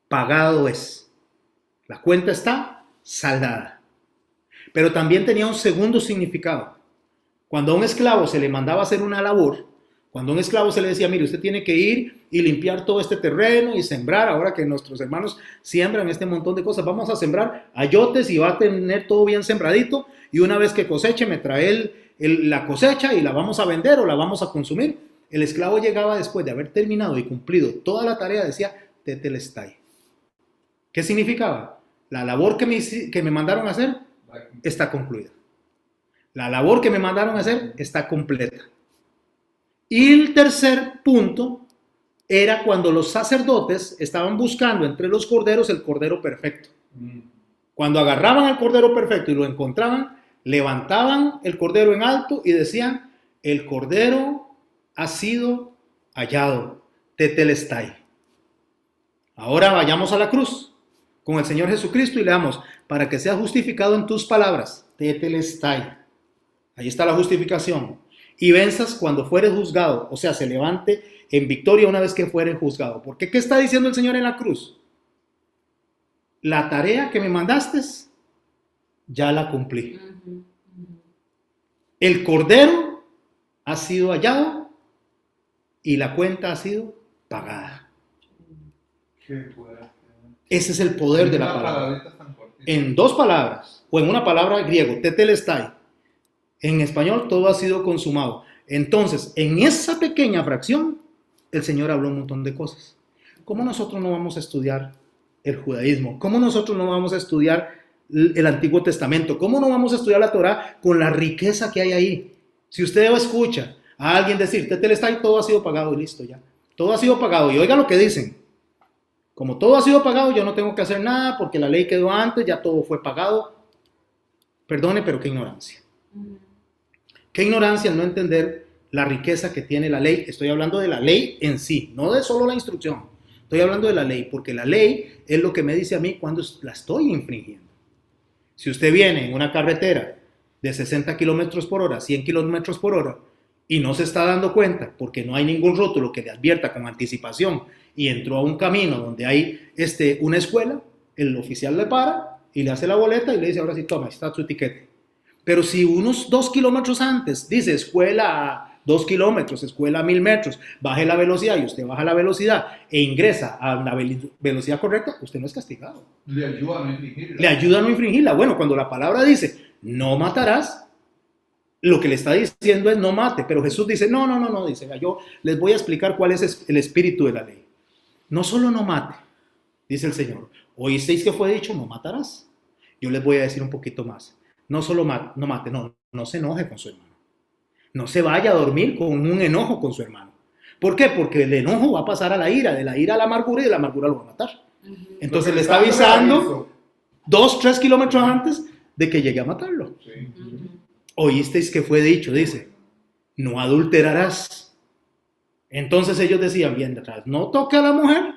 Speaker 1: pagado es. La cuenta está saldada. Pero también tenía un segundo significado. Cuando a un esclavo se le mandaba hacer una labor, cuando a un esclavo se le decía, mire, usted tiene que ir y limpiar todo este terreno y sembrar, ahora que nuestros hermanos siembran este montón de cosas, vamos a sembrar ayotes y va a tener todo bien sembradito, y una vez que coseche me trae la cosecha y la vamos a vender o la vamos a consumir. El esclavo llegaba después de haber terminado y cumplido toda la tarea, decía, tetelestai. ¿Qué significaba? La labor que me mandaron a hacer está concluida. La labor que me mandaron a hacer está completa. Y el tercer punto era cuando los sacerdotes estaban buscando entre los corderos el cordero perfecto. Cuando agarraban el cordero perfecto y lo encontraban, levantaban el cordero en alto y decían, el cordero ha sido hallado, tetelestai. Ahora vayamos a la cruz con el Señor Jesucristo y leamos, para que seas justificado en tus palabras, tetelestai. Ahí está la justificación. Y venzas cuando fueres juzgado, o sea, se levante en victoria una vez que fuere juzgado. Porque ¿qué está diciendo el Señor en la cruz? La tarea que me mandaste, ya la cumplí. El cordero ha sido hallado y la cuenta ha sido pagada.
Speaker 3: Qué fuerte.
Speaker 1: Ese es el poder de la palabra. En 2 palabras, o en una palabra griego, tetelestai. En español, todo ha sido consumado. Entonces, en esa pequeña fracción, el Señor habló un montón de cosas. ¿Cómo nosotros no vamos a estudiar el judaísmo? ¿Cómo nosotros no vamos a estudiar el Antiguo Testamento? ¿Cómo no vamos a estudiar la Torá con la riqueza que hay ahí? Si usted escucha a alguien decir, Tetelestai, todo ha sido pagado y listo ya. Todo ha sido pagado. Y oiga lo que dicen. Como todo ha sido pagado, yo no tengo que hacer nada porque la ley quedó antes, ya todo fue pagado. Perdone, pero qué ignorancia. Qué ignorancia el no entender la riqueza que tiene la ley. Estoy hablando de la ley en sí, no de solo la instrucción. Estoy hablando de la ley, porque la ley es lo que me dice a mí cuando la estoy infringiendo. Si usted viene en una carretera de 60 kilómetros por hora, 100 kilómetros por hora, y no se está dando cuenta porque no hay ningún rótulo que le advierta con anticipación y entró a un camino donde hay una escuela, el oficial le para y le hace la boleta y le dice, ahora sí, toma, está su etiquete. Pero si unos 2 kilómetros antes dice escuela a 2 kilómetros, escuela a 1000 metros, baje la velocidad y usted baja la velocidad e ingresa a la velocidad correcta, usted no es castigado.
Speaker 3: Le ayuda a no infringirla.
Speaker 1: Le ayuda a no infringirla. Bueno, cuando la palabra dice, no matarás, lo que le está diciendo es no mate, pero Jesús dice, no, dice, yo les voy a explicar cuál es el espíritu de la ley. No solo no mate, dice el Señor, oísteis que fue dicho, no matarás. Yo les voy a decir un poquito más. No solo no mate, no se enoje con su hermano. No se vaya a dormir con un enojo con su hermano. ¿Por qué? Porque el enojo va a pasar a la ira, de la ira a la amargura y de la amargura lo va a matar. Entonces le está avisando 2, 3 kilómetros antes de que llegue a matarlo.
Speaker 3: Sí.
Speaker 1: Oísteis que fue dicho, dice, no adulterarás. Entonces ellos decían, mientras no toque a la mujer,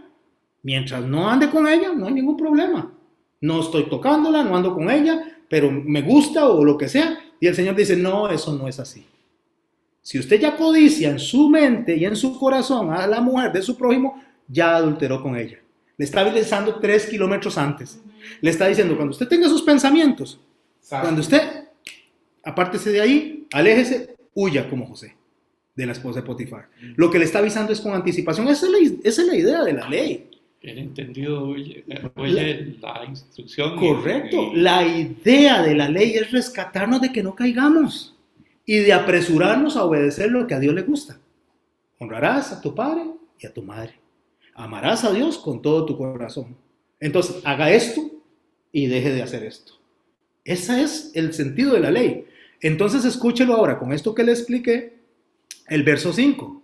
Speaker 1: mientras no ande con ella, no hay ningún problema. No estoy tocándola, no ando con ella, pero me gusta o lo que sea. Y el Señor dice, no, eso no es así. Si usted ya codicia en su mente y en su corazón a la mujer de su prójimo, ya adulteró con ella. Le está avisando 3 kilómetros antes. Le está diciendo, cuando usted tenga sus pensamientos, cuando usted, apártese de ahí, aléjese, huya como José, de la esposa de Potifar. Lo que le está avisando es con anticipación. Esa es la idea de la ley.
Speaker 2: El entendido oye la instrucción.
Speaker 1: Correcto. La idea de la ley es rescatarnos de que no caigamos y de apresurarnos a obedecer lo que a Dios le gusta. Honrarás a tu padre y a tu madre. Amarás a Dios con todo tu corazón. Entonces, haga esto y deje de hacer esto. Ese es el sentido de la ley. Entonces, escúchelo ahora con esto que le expliqué, el verso 5,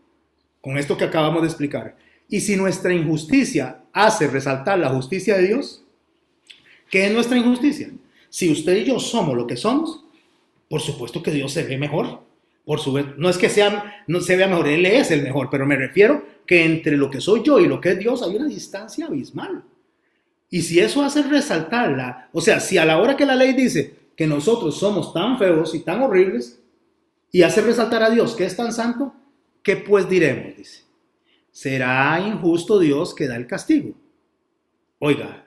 Speaker 1: con esto que acabamos de explicar. Y si nuestra injusticia hace resaltar la justicia de Dios, ¿qué es nuestra injusticia? Si usted y yo somos lo que somos, por supuesto que Dios se ve mejor. No es que no se vea mejor, Él es el mejor, pero me refiero que entre lo que soy yo y lo que es Dios hay una distancia abismal. Y si eso hace resaltarla, o sea, si a la hora que la ley dice que nosotros somos tan feos y tan horribles, y hace resaltar a Dios que es tan santo, ¿qué pues diremos? Dice, ¿será injusto Dios que da el castigo? Oiga,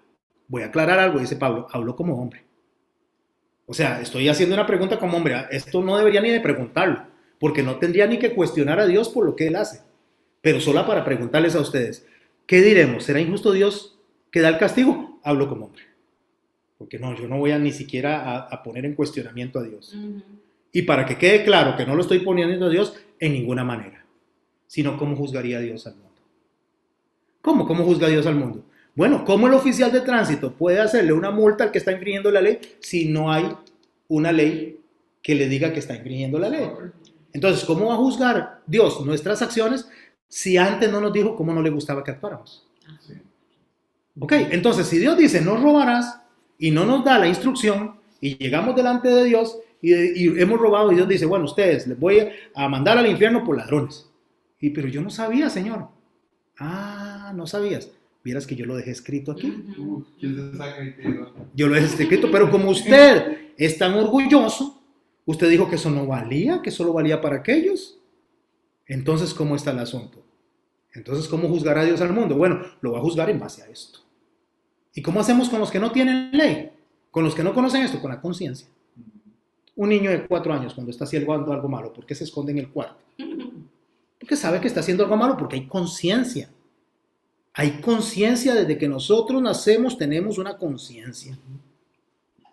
Speaker 1: voy a aclarar algo, dice Pablo, hablo como hombre. O sea, estoy haciendo una pregunta como hombre, esto no debería ni de preguntarlo, porque no tendría ni que cuestionar a Dios por lo que Él hace, pero solo para preguntarles a ustedes, ¿qué diremos? ¿Será injusto Dios que da el castigo? Hablo como hombre, porque no, yo no voy a ni siquiera a poner en cuestionamiento a Dios. Y para que quede claro que no lo estoy poniendo a Dios en ninguna manera, sino cómo juzgaría Dios al mundo. ¿Cómo juzga Dios al mundo? Bueno, ¿cómo el oficial de tránsito puede hacerle una multa al que está infringiendo la ley si no hay una ley que le diga que está infringiendo la ley? Entonces, ¿cómo va a juzgar Dios nuestras acciones si antes no nos dijo cómo no le gustaba que actuáramos?
Speaker 3: Sí.
Speaker 1: Ok, entonces si Dios dice no robarás y no nos da la instrucción y llegamos delante de Dios y hemos robado y Dios dice, bueno, ustedes les voy a mandar al infierno por ladrones. Pero yo no sabía, Señor. Ah, no sabías. Vieras que yo lo dejé escrito aquí.
Speaker 3: ¿Quién se saca y te diga?
Speaker 1: Yo lo dejé escrito, pero como usted es tan orgulloso, usted dijo que eso no valía, que solo valía para aquellos. Entonces, ¿cómo está el asunto? Entonces, ¿cómo juzgará Dios al mundo? Bueno, lo va a juzgar en base a esto. ¿Y cómo hacemos con los que no tienen ley? Con los que no conocen esto, con la conciencia. Un niño de 4 años, cuando está haciendo algo malo, ¿por qué se esconde en el cuarto? Porque sabe que está haciendo algo malo, porque hay conciencia. Hay conciencia desde que nosotros nacemos, tenemos una conciencia.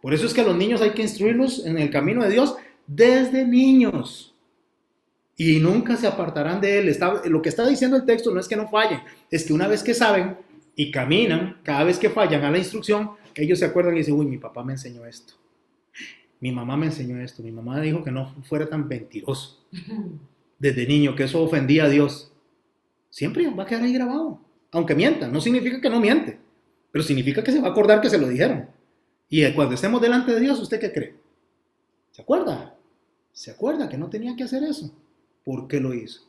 Speaker 1: Por eso es que a los niños hay que instruirlos en el camino de Dios desde niños. y nunca se apartarán de él. Lo que está diciendo el texto no es que no fallen, es que una vez que saben y caminan, cada vez que fallan a la instrucción, ellos se acuerdan y dicen, uy, mi papá me enseñó esto, mi mamá me enseñó esto, mi mamá dijo que no fuera tan mentiroso desde niño, que eso ofendía a Dios. Siempre va a quedar ahí grabado, aunque mienta. No significa que no miente, pero significa que se va a acordar que se lo dijeron. Y cuando estemos delante de Dios, ¿usted qué cree? ¿Se acuerda? ¿Se acuerda que no tenía que hacer eso? ¿Por qué lo hizo?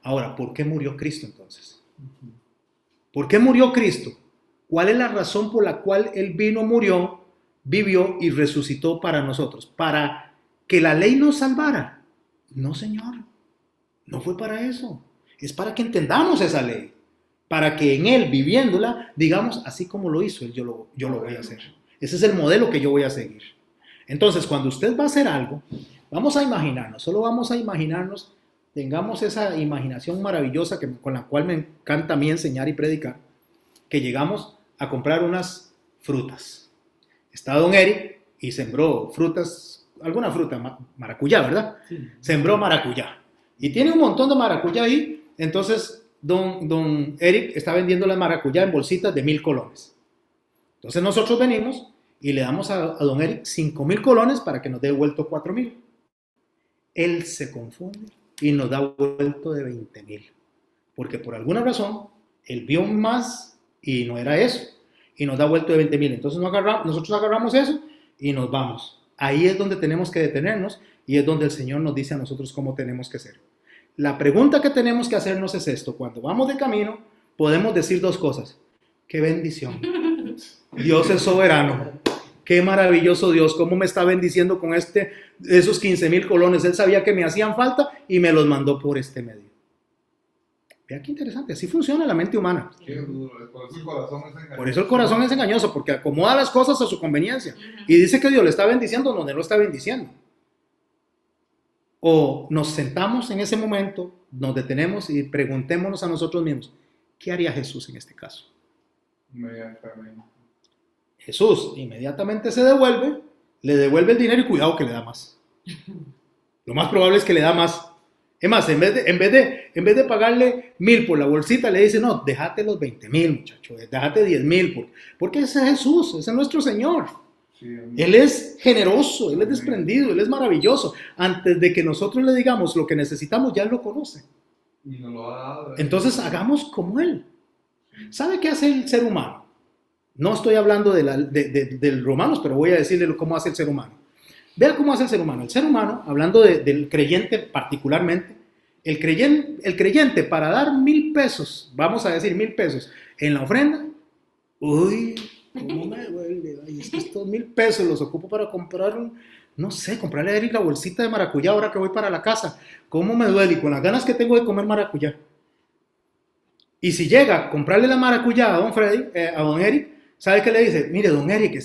Speaker 1: Ahora, ¿por qué murió Cristo entonces? ¿Por qué murió Cristo? ¿Cuál es la razón por la cual Él vino, murió, vivió y resucitó para nosotros? ¿Para que la ley nos salvara? No, Señor. No fue para eso. Es para que entendamos esa ley. Para que en Él, viviéndola, digamos, así como lo hizo Él, yo lo voy a hacer. Ese es el modelo que yo voy a seguir. Entonces, cuando usted va a hacer algo, vamos a imaginarnos, solo vamos a imaginarnos, tengamos esa imaginación maravillosa con la cual me encanta a mí enseñar y predicar, que llegamos a comprar unas frutas. Está don Eric y sembró frutas, alguna fruta, maracuyá, ¿verdad?
Speaker 5: Sí.
Speaker 1: Sembró maracuyá. Y tiene un montón de maracuyá ahí, entonces don Eric está vendiendo las maracuyá en bolsitas de 1,000 colones. Entonces nosotros venimos y le damos a don Eric 5,000 colones para que nos dé vuelto 4,000. Él se confunde y nos da vuelto de 20,000. Porque por alguna razón, él vio más y no era eso. Y nos da vuelto de 20,000. Entonces nosotros agarramos eso y nos vamos. Ahí es donde tenemos que detenernos y es donde el Señor nos dice a nosotros cómo tenemos que ser. La pregunta que tenemos que hacernos es esto. Cuando vamos de camino, podemos decir dos cosas. ¡Qué bendición! Dios es soberano. ¡Qué maravilloso Dios! ¿Cómo me está bendiciendo con esos 15,000 colones? Él sabía que me hacían falta y me los mandó por este medio. Vea qué interesante. Así funciona la mente humana.
Speaker 3: Qué duro, por eso el corazón es engañoso.
Speaker 1: Por eso el corazón es engañoso, porque acomoda las cosas a su conveniencia. Y dice que Dios le está bendiciendo donde no lo está bendiciendo. O nos sentamos en ese momento, nos detenemos y preguntémonos a nosotros mismos, ¿qué haría Jesús en este caso?
Speaker 3: Inmediatamente.
Speaker 1: Jesús inmediatamente se devuelve, le devuelve el dinero y cuidado que le da más. Lo más probable es que le da más. Es más, en vez de pagarle 1,000 por la bolsita, le dice, no, déjate los 20,000, muchacho, déjate 10,000, porque ese es Jesús, ese es nuestro Señor.
Speaker 3: Sí,
Speaker 1: Él es generoso, Él es desprendido, Él es maravilloso. Antes de que nosotros le digamos lo que necesitamos, ya Él lo conoce.
Speaker 3: y nos lo ha dado.
Speaker 1: Entonces hagamos como Él. ¿Sabe qué hace el ser humano? No estoy hablando del romanos, pero voy a decirle cómo hace el ser humano. Vea cómo hace el ser humano. El ser humano, hablando del creyente particularmente, el creyente para dar 1,000 pesos, vamos a decir 1,000 pesos en la ofrenda, uy, ¿cómo me duele? Ay, es que estos 1,000 pesos los ocupo para comprar no sé, comprarle a Eric la bolsita de maracuyá ahora que voy para la casa. ¿Cómo me duele? Y con las ganas que tengo de comer maracuyá. Y si llega a comprarle la maracuyá a don Eric, ¿sabe qué le dice? Mire, don Eric,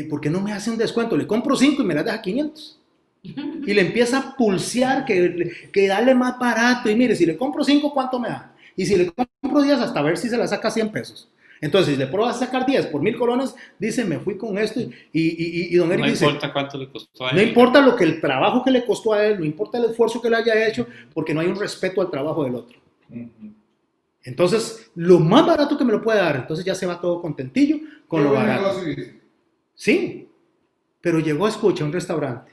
Speaker 1: ¿por qué no me hace un descuento? Le compro 5 y me las deja 500. Y le empieza a pulsear que darle más barato. Y mire, si le compro 5, ¿cuánto me da? Y si le compro 10, hasta ver si se la saca 100 pesos. Entonces, si le pruebas a sacar 10 por 1,000 colones, dice, me fui con esto. Y don Eric dice,
Speaker 2: no importa cuánto le costó a él.
Speaker 1: no importa el trabajo que le costó a él, no importa el esfuerzo que le haya hecho, porque no hay un respeto al trabajo del otro. Entonces, lo más barato que me lo puede dar, entonces ya se va todo contentillo con lo barato. Sí, pero llegó, escucha, a un restaurante.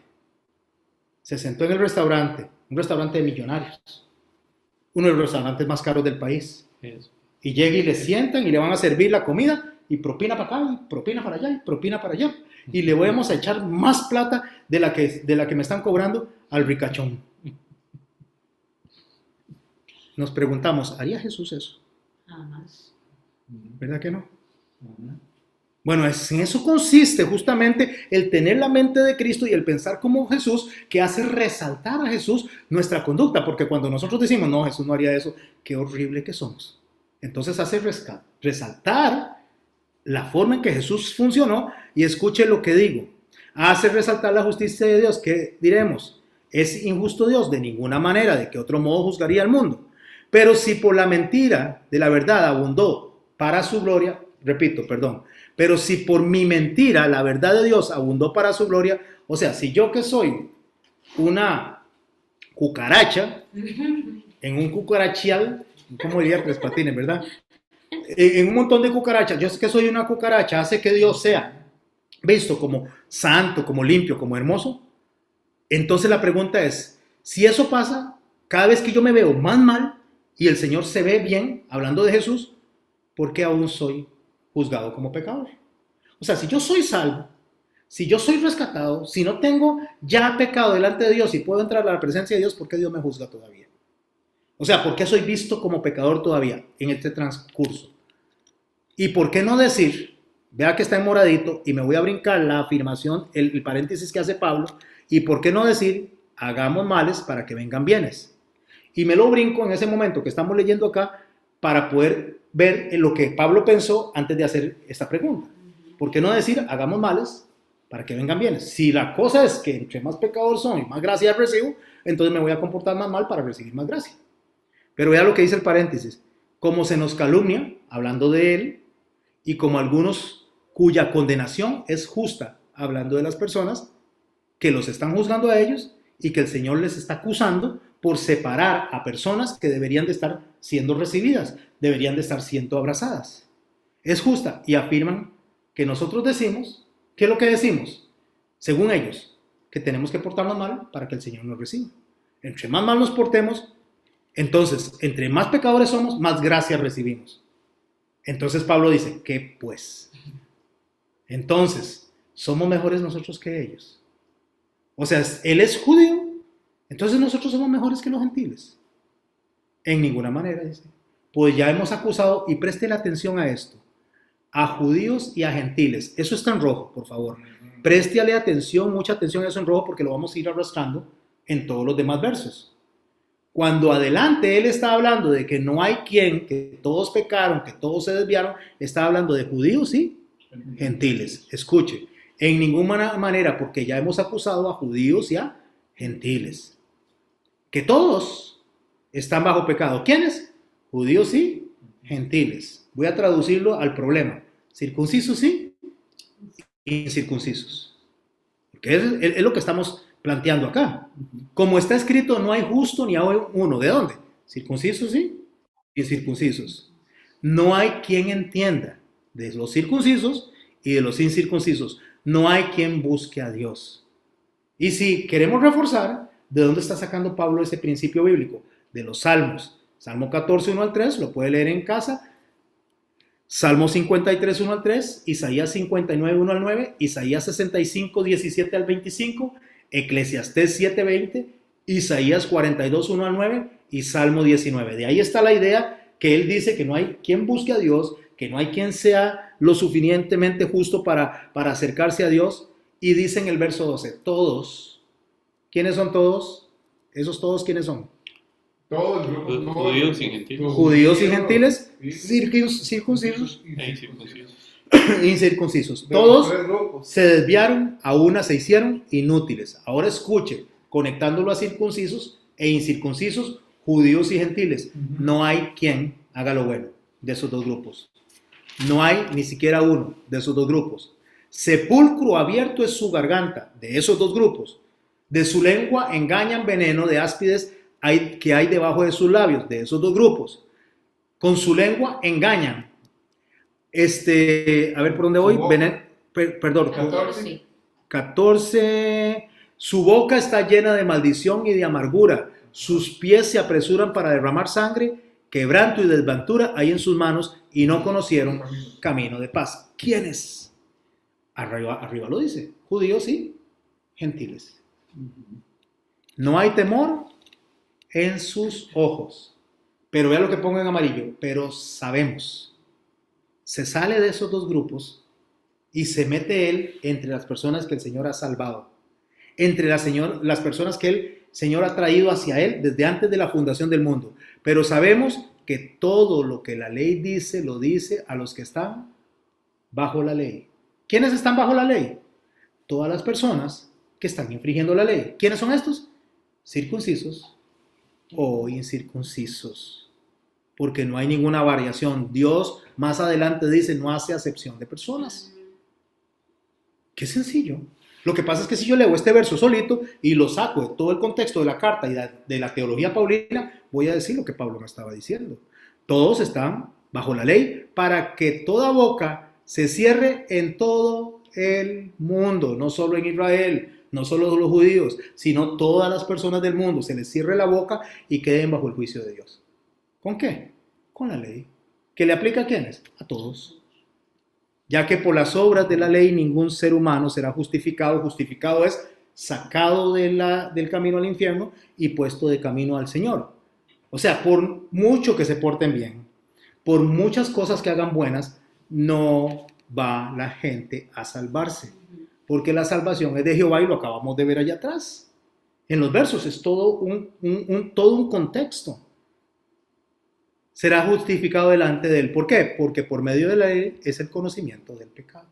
Speaker 1: Se sentó en el restaurante, un restaurante de millonarios, uno de los restaurantes más caros del país.
Speaker 2: Eso.
Speaker 1: Y llega y le sientan y le van a servir la comida y propina para acá, y propina para allá, y propina para allá. Y le vamos a echar más plata de la que me están cobrando al ricachón. Nos preguntamos, ¿haría Jesús eso?
Speaker 4: Jamás.
Speaker 1: ¿Verdad que no? Bueno, en eso consiste justamente el tener la mente de Cristo y el pensar como Jesús, que hace resaltar a Jesús nuestra conducta, porque cuando nosotros decimos, no, Jesús no haría eso, qué horrible que somos. Entonces hace resaltar la forma en que Jesús funcionó, y escuche lo que digo, hace resaltar la justicia de Dios. ¿Qué diremos? ¿Es injusto Dios? De ninguna manera. ¿De qué otro modo juzgaría al mundo? Pero si por la mentira de la verdad abundó para su gloria, pero si por mi mentira la verdad de Dios abundó para su gloria, o sea, si yo que soy una cucaracha, en un cucarachial, ¿cómo diría Tres Patines, verdad? En un montón de cucarachas. Yo sé que soy una cucaracha, hace que Dios sea visto como santo, como limpio, como hermoso. Entonces la pregunta es, si eso pasa, cada vez que yo me veo más mal y el Señor se ve bien, hablando de Jesús, ¿por qué aún soy juzgado como pecador? O sea, si yo soy salvo, si yo soy rescatado, si no tengo ya pecado delante de Dios y puedo entrar a la presencia de Dios, ¿por qué Dios me juzga todavía? O sea, ¿por qué soy visto como pecador todavía en este transcurso? ¿Y por qué no decir, vea que está en moradito y me voy a brincar la afirmación, el paréntesis que hace Pablo, y por qué no decir, hagamos males para que vengan bienes? Y me lo brinco en ese momento que estamos leyendo acá para poder ver en lo que Pablo pensó antes de hacer esta pregunta. ¿Por qué no decir, hagamos males para que vengan bienes? Si la cosa es que entre más pecador son y más gracia recibo, entonces me voy a comportar más mal para recibir más gracia. Pero vea lo que dice el paréntesis. Como se nos calumnia, hablando de él, y como algunos cuya condenación es justa, hablando de las personas que los están juzgando a ellos y que el Señor les está acusando por separar a personas que deberían de estar siendo recibidas, deberían de estar siendo abrazadas. Es justa y afirman que nosotros decimos, ¿qué es lo que decimos? Según ellos, que tenemos que portarnos mal para que el Señor nos reciba. Entre más mal nos portemos, entonces, entre más pecadores somos, más gracia recibimos. Entonces Pablo dice, ¿qué pues? Entonces, ¿somos mejores nosotros que ellos? O sea, él es judío, entonces nosotros somos mejores que los gentiles. En ninguna manera, dice. Pues ya hemos acusado, y presten atención a esto, a judíos y a gentiles. Eso está en rojo, por favor. Préstale atención, mucha atención a eso en rojo, porque lo vamos a ir arrastrando en todos los demás versos. Cuando adelante él está hablando de que no hay quien, que todos pecaron, que todos se desviaron, está hablando de judíos y gentiles. Escuche, en ninguna manera, porque ya hemos acusado a judíos y a gentiles. Que todos están bajo pecado. ¿Quiénes? Judíos y gentiles. Voy a traducirlo al problema. Circuncisos y incircuncisos. Porque es lo que estamos planteando acá. Como está escrito, no hay justo ni hay uno. ¿De dónde? Circuncisos y incircuncisos. No hay quien entienda de los circuncisos y de los incircuncisos. No hay quien busque a Dios. Y si queremos reforzar, ¿de dónde está sacando Pablo ese principio bíblico? De los salmos. Salmo 14, 1 al 3, lo puede leer en casa. Salmo 53, 1 al 3, Isaías 59, 1 al 9, Isaías 65, 17 al 25, Eclesiastés 7, 20, Isaías 42, 1 al 9 y Salmo 19. De ahí está la idea que él dice que no hay quien busque a Dios, que no hay quien sea lo suficientemente justo para acercarse a Dios. Y dice en el verso 12, todos. ¿Quiénes son todos? ¿Esos todos quiénes son?
Speaker 3: Todo el grupo.
Speaker 2: Judíos y gentiles.
Speaker 1: Judíos y gentiles, circuncisos
Speaker 2: E incircuncisos.
Speaker 1: incircuncisos. Todos se desviaron, a una se hicieron inútiles. Ahora escuche, conectándolo a circuncisos e incircuncisos, judíos y gentiles. No hay quien haga lo bueno de esos dos grupos. No hay ni siquiera uno de esos dos grupos. Sepulcro abierto es su garganta de esos dos grupos. De su lengua engañan veneno de áspides que hay debajo de sus labios, de esos dos grupos. Con su lengua engañan. A ver por dónde voy. Perdón.
Speaker 3: 14.
Speaker 1: 14. Su boca está llena de maldición y de amargura. Sus pies se apresuran para derramar sangre. Quebranto y desventura hay en sus manos y no conocieron camino de paz. ¿Quiénes? Arriba lo dice. Judíos y gentiles. No hay temor en sus ojos. Pero vea lo que pongo en amarillo. Pero sabemos. Se sale de esos dos grupos y se mete él entre las personas que el Señor ha salvado. Entre las personas que el Señor ha traído hacia él desde antes de la fundación del mundo. Pero sabemos que todo lo que la ley dice, lo dice a los que están bajo la ley. ¿Quiénes están bajo la ley? Todas las personas que están infringiendo la ley. ¿Quiénes son estos? Circuncisos o incircuncisos. Porque no hay ninguna variación. Dios más adelante dice, no hace acepción de personas. Qué sencillo. Lo que pasa es que si yo leo este verso solito y lo saco de todo el contexto de la carta y de la teología paulina, voy a decir lo que Pablo me estaba diciendo. Todos están bajo la ley para que toda boca se cierre en todo el mundo, no solo en Israel, no solo los judíos, sino todas las personas del mundo. Se les cierre la boca y queden bajo el juicio de Dios. ¿Con qué? Con la ley. ¿Que le aplica a quiénes? A todos. Ya que por las obras de la ley ningún ser humano será justificado. Justificado es sacado del camino al infierno y puesto de camino al Señor. O sea, por mucho que se porten bien, por muchas cosas que hagan buenas, no va la gente a salvarse. Porque la salvación es de Jehová y lo acabamos de ver allá atrás. En los versos es todo un contexto. Será justificado delante de él. ¿Por qué? Porque por medio de la ley es el conocimiento del pecado.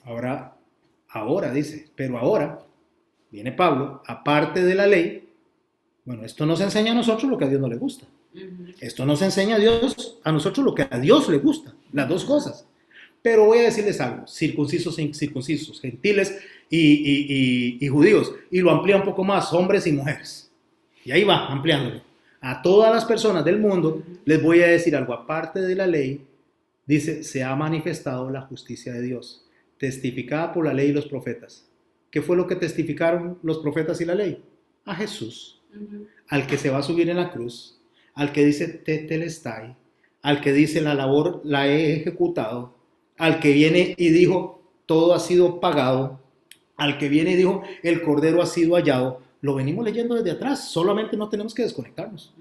Speaker 1: Ahora dice, pero ahora, viene Pablo, aparte de la ley, bueno, esto nos enseña a nosotros lo que a Dios no le gusta. Esto nos enseña a nosotros lo que a Dios le gusta, las dos cosas. Pero voy a decirles algo, circuncisos e incircuncisos, gentiles y judíos, y lo amplía un poco más, hombres y mujeres. Y ahí va, ampliándolo. A todas las personas del mundo les voy a decir algo, aparte de la ley, dice, se ha manifestado la justicia de Dios, testificada por la ley y los profetas. ¿Qué fue lo que testificaron los profetas y la ley? A Jesús, al que se va a subir en la cruz, al que dice tetelestai, al que dice la labor la he ejecutado, al que viene y dijo todo ha sido pagado, al que viene y dijo el cordero ha sido hallado. Lo venimos leyendo desde atrás, solamente no tenemos que desconectarnos.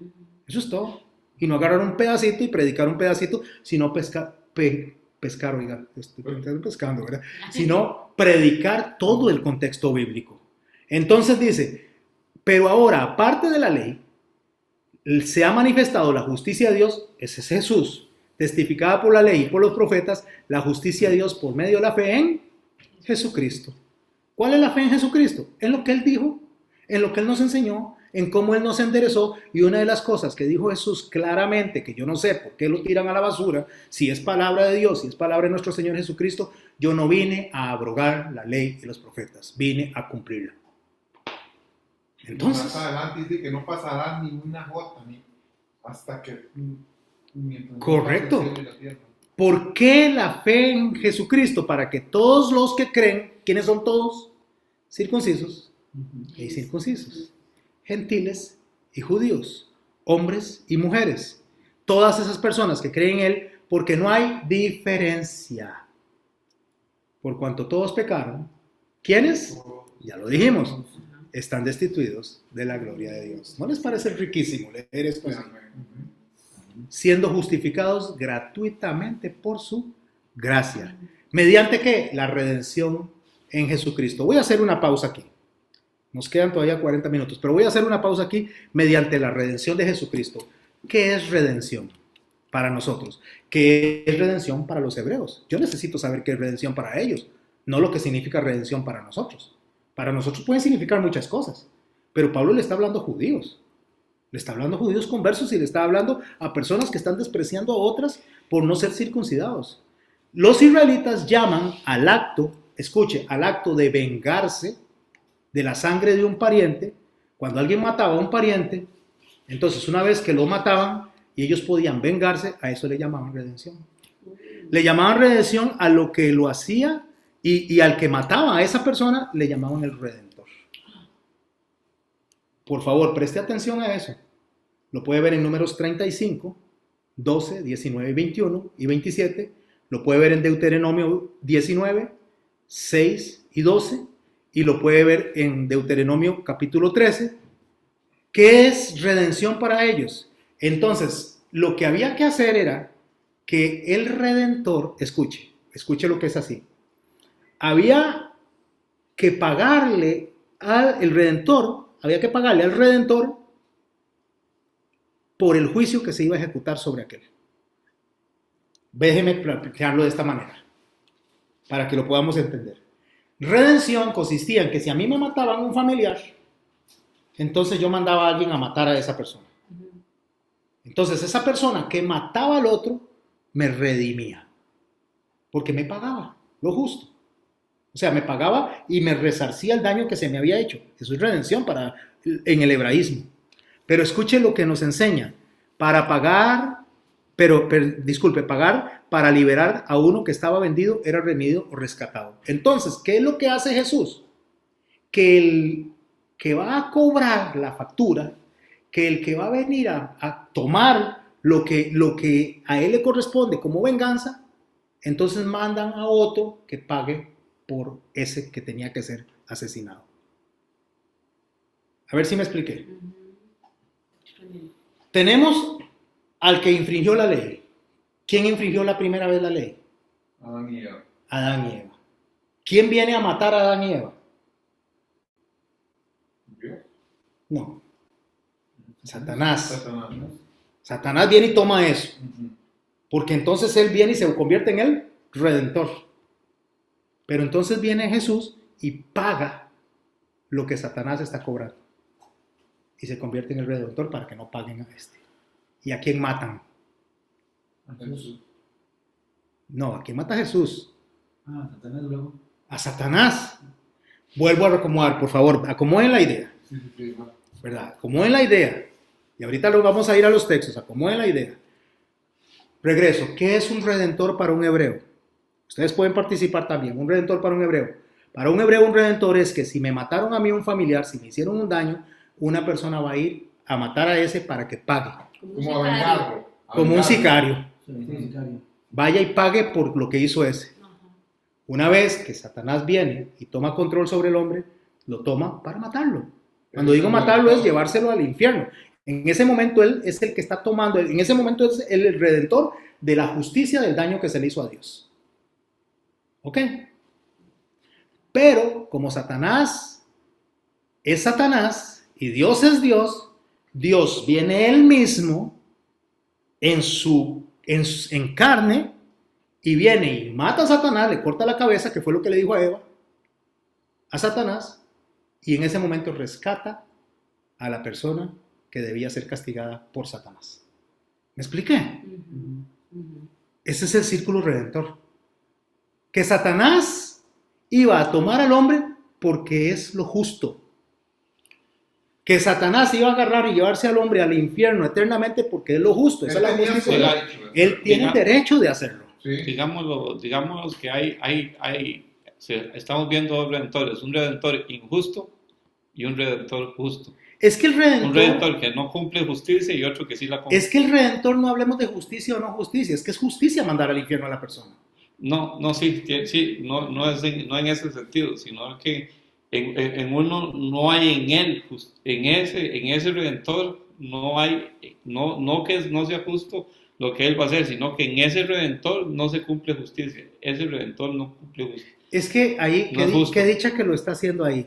Speaker 1: Eso es todo. Y no agarrar un pedacito y predicar un pedacito, sino pescar, oiga, estoy pescando, ¿verdad? Sino predicar todo el contexto bíblico. Entonces dice, pero ahora, aparte de la ley, se ha manifestado la justicia de Dios, ese es Jesús, testificada por la ley y por los profetas, la justicia de Dios por medio de la fe en Jesucristo. ¿Cuál es la fe en Jesucristo? En lo que Él dijo, en lo que Él nos enseñó, en cómo Él nos enderezó. Y una de las cosas que dijo Jesús claramente, que yo no sé por qué lo tiran a la basura, si es palabra de Dios, si es palabra de nuestro Señor Jesucristo, yo no vine a abrogar la ley y los profetas, vine a cumplirla. Entonces,
Speaker 3: más adelante dice que no pasará ni una jota hasta que
Speaker 1: correcto.
Speaker 3: No pase el cielo y la tierra.
Speaker 1: ¿Por qué la fe en Jesucristo? Para que todos los que creen, ¿quiénes son todos? Circuncisos e incircuncisos, gentiles y judíos, hombres y mujeres, todas esas personas que creen en Él, porque no hay diferencia. Por cuanto todos pecaron, ¿quiénes? Ya lo dijimos, están destituidos de la gloria de Dios. ¿No les parece riquísimo leer esto así? Siendo justificados gratuitamente por su gracia. ¿Mediante qué? La redención en Jesucristo. Voy a hacer una pausa aquí. Nos quedan todavía 40 minutos, pero voy a hacer una pausa aquí mediante la redención de Jesucristo. ¿Qué es redención para nosotros? ¿Qué es redención para los hebreos? Yo necesito saber qué es redención para ellos, no lo que significa redención para nosotros. Para nosotros pueden significar muchas cosas, pero Pablo le está hablando a judíos. Le está hablando a judíos conversos y le está hablando a personas que están despreciando a otras por no ser circuncidados. Los israelitas llaman al acto, escuche, al acto de vengarse de la sangre de un pariente. Cuando alguien mataba a un pariente, entonces una vez que lo mataban y ellos podían vengarse, a eso le llamaban redención. Le llamaban redención a lo que lo hacía y al que mataba a esa persona le llamaban el redentor. Por favor, preste atención a eso. Lo puede ver en Números 35, 12, 19, 21 y 27. Lo puede ver en Deuteronomio 19, 6 y 12. Y lo puede ver en Deuteronomio capítulo 13. ¿Qué es redención para ellos? Entonces, lo que había que hacer era que el redentor, escuche lo que es así. Había que pagarle al redentor por el juicio que se iba a ejecutar sobre aquel. Déjeme plantearlo de esta manera, para que lo podamos entender. Redención consistía en que si a mí me mataban un familiar, entonces yo mandaba a alguien a matar a esa persona. Entonces esa persona que mataba al otro me redimía, porque me pagaba lo justo. O O sea, me pagaba y me resarcía el daño que se me había hecho. Eso es redención en el hebraísmo. Pero escuche lo que nos enseña. Para pagar, disculpe, pagar para liberar a uno que estaba vendido, era redimido o rescatado. Entonces, ¿qué es lo que hace Jesús? Que el que va a cobrar la factura, que el que va a venir a tomar lo que a él le corresponde como venganza, entonces mandan a otro que pague por ese que tenía que ser asesinado. A ver si me expliqué. Tenemos al que infringió la ley. ¿Quién infringió la primera vez la ley?
Speaker 3: Adán y Eva.
Speaker 1: Adán y Eva. ¿Quién viene a matar a Adán y Eva?
Speaker 3: ¿Yo?
Speaker 1: No. Satanás.
Speaker 3: Satanás.
Speaker 1: Satanás viene y toma eso.
Speaker 3: Ujú.
Speaker 1: Porque entonces él viene y se convierte en el redentor. Pero entonces viene Jesús y paga lo que Satanás está cobrando. Y se convierte en el redentor para que no paguen a este. ¿Y a quién matan?
Speaker 3: Jesús.
Speaker 1: No, ¿a quién mata Jesús?
Speaker 5: Satanás luego.
Speaker 1: A Satanás. Vuelvo a acomodar, por favor, acomoden la idea.
Speaker 3: Sí, va.
Speaker 1: ¿Verdad? Acomoden la idea. Y ahorita lo vamos a ir a los textos, acomoden la idea. Regreso, ¿qué es un redentor para un hebreo? Ustedes pueden participar también, un redentor para un hebreo. Para un hebreo, un redentor es que si me mataron a mí un familiar, si me hicieron un daño, una persona va a ir a matar a ese para que pague.
Speaker 3: Como a vengarlo.
Speaker 1: Como un sicario.
Speaker 5: Sí, sicario.
Speaker 1: Vaya y pague por lo que hizo ese.
Speaker 4: Ajá.
Speaker 1: Una vez que Satanás viene y toma control sobre el hombre, lo toma para matarlo. Cuando digo matarlo es llevárselo al infierno. En ese momento él es el que está tomando, en ese momento es el redentor de la justicia del daño que se le hizo a Dios. ¿Ok? Pero como Satanás es Satanás y Dios es Dios, Dios viene él mismo en carne y viene y mata a Satanás, le corta la cabeza, que fue lo que le dijo a Eva, a Satanás, y en ese momento rescata a la persona que debía ser castigada por Satanás. ¿Me expliqué?
Speaker 4: Ujú, ujú.
Speaker 1: Ese es el círculo redentor. Que Satanás iba a tomar al hombre porque es lo justo. Que Satanás iba a agarrar y llevarse al hombre al infierno eternamente porque es lo justo. Esa es la justicia de Dios. Él tiene el derecho de hacerlo.
Speaker 3: Sí.
Speaker 2: Digámoslo que estamos viendo dos redentores, un redentor injusto y un redentor justo.
Speaker 1: Es que el
Speaker 2: Un
Speaker 1: redentor,
Speaker 2: redentor que no cumple justicia y otro que sí la cumple.
Speaker 1: es que el redentor no hablemos de justicia o no justicia, es que es justicia mandar al infierno a la persona.
Speaker 2: No, no en ese sentido, sino que en uno no hay en él, en ese redentor no hay, no que no sea justo lo que él va a hacer, sino que en ese redentor no se cumple justicia, ese redentor no cumple justicia.
Speaker 1: Es que ahí,
Speaker 2: No es justo.
Speaker 1: qué dicha que lo está haciendo ahí.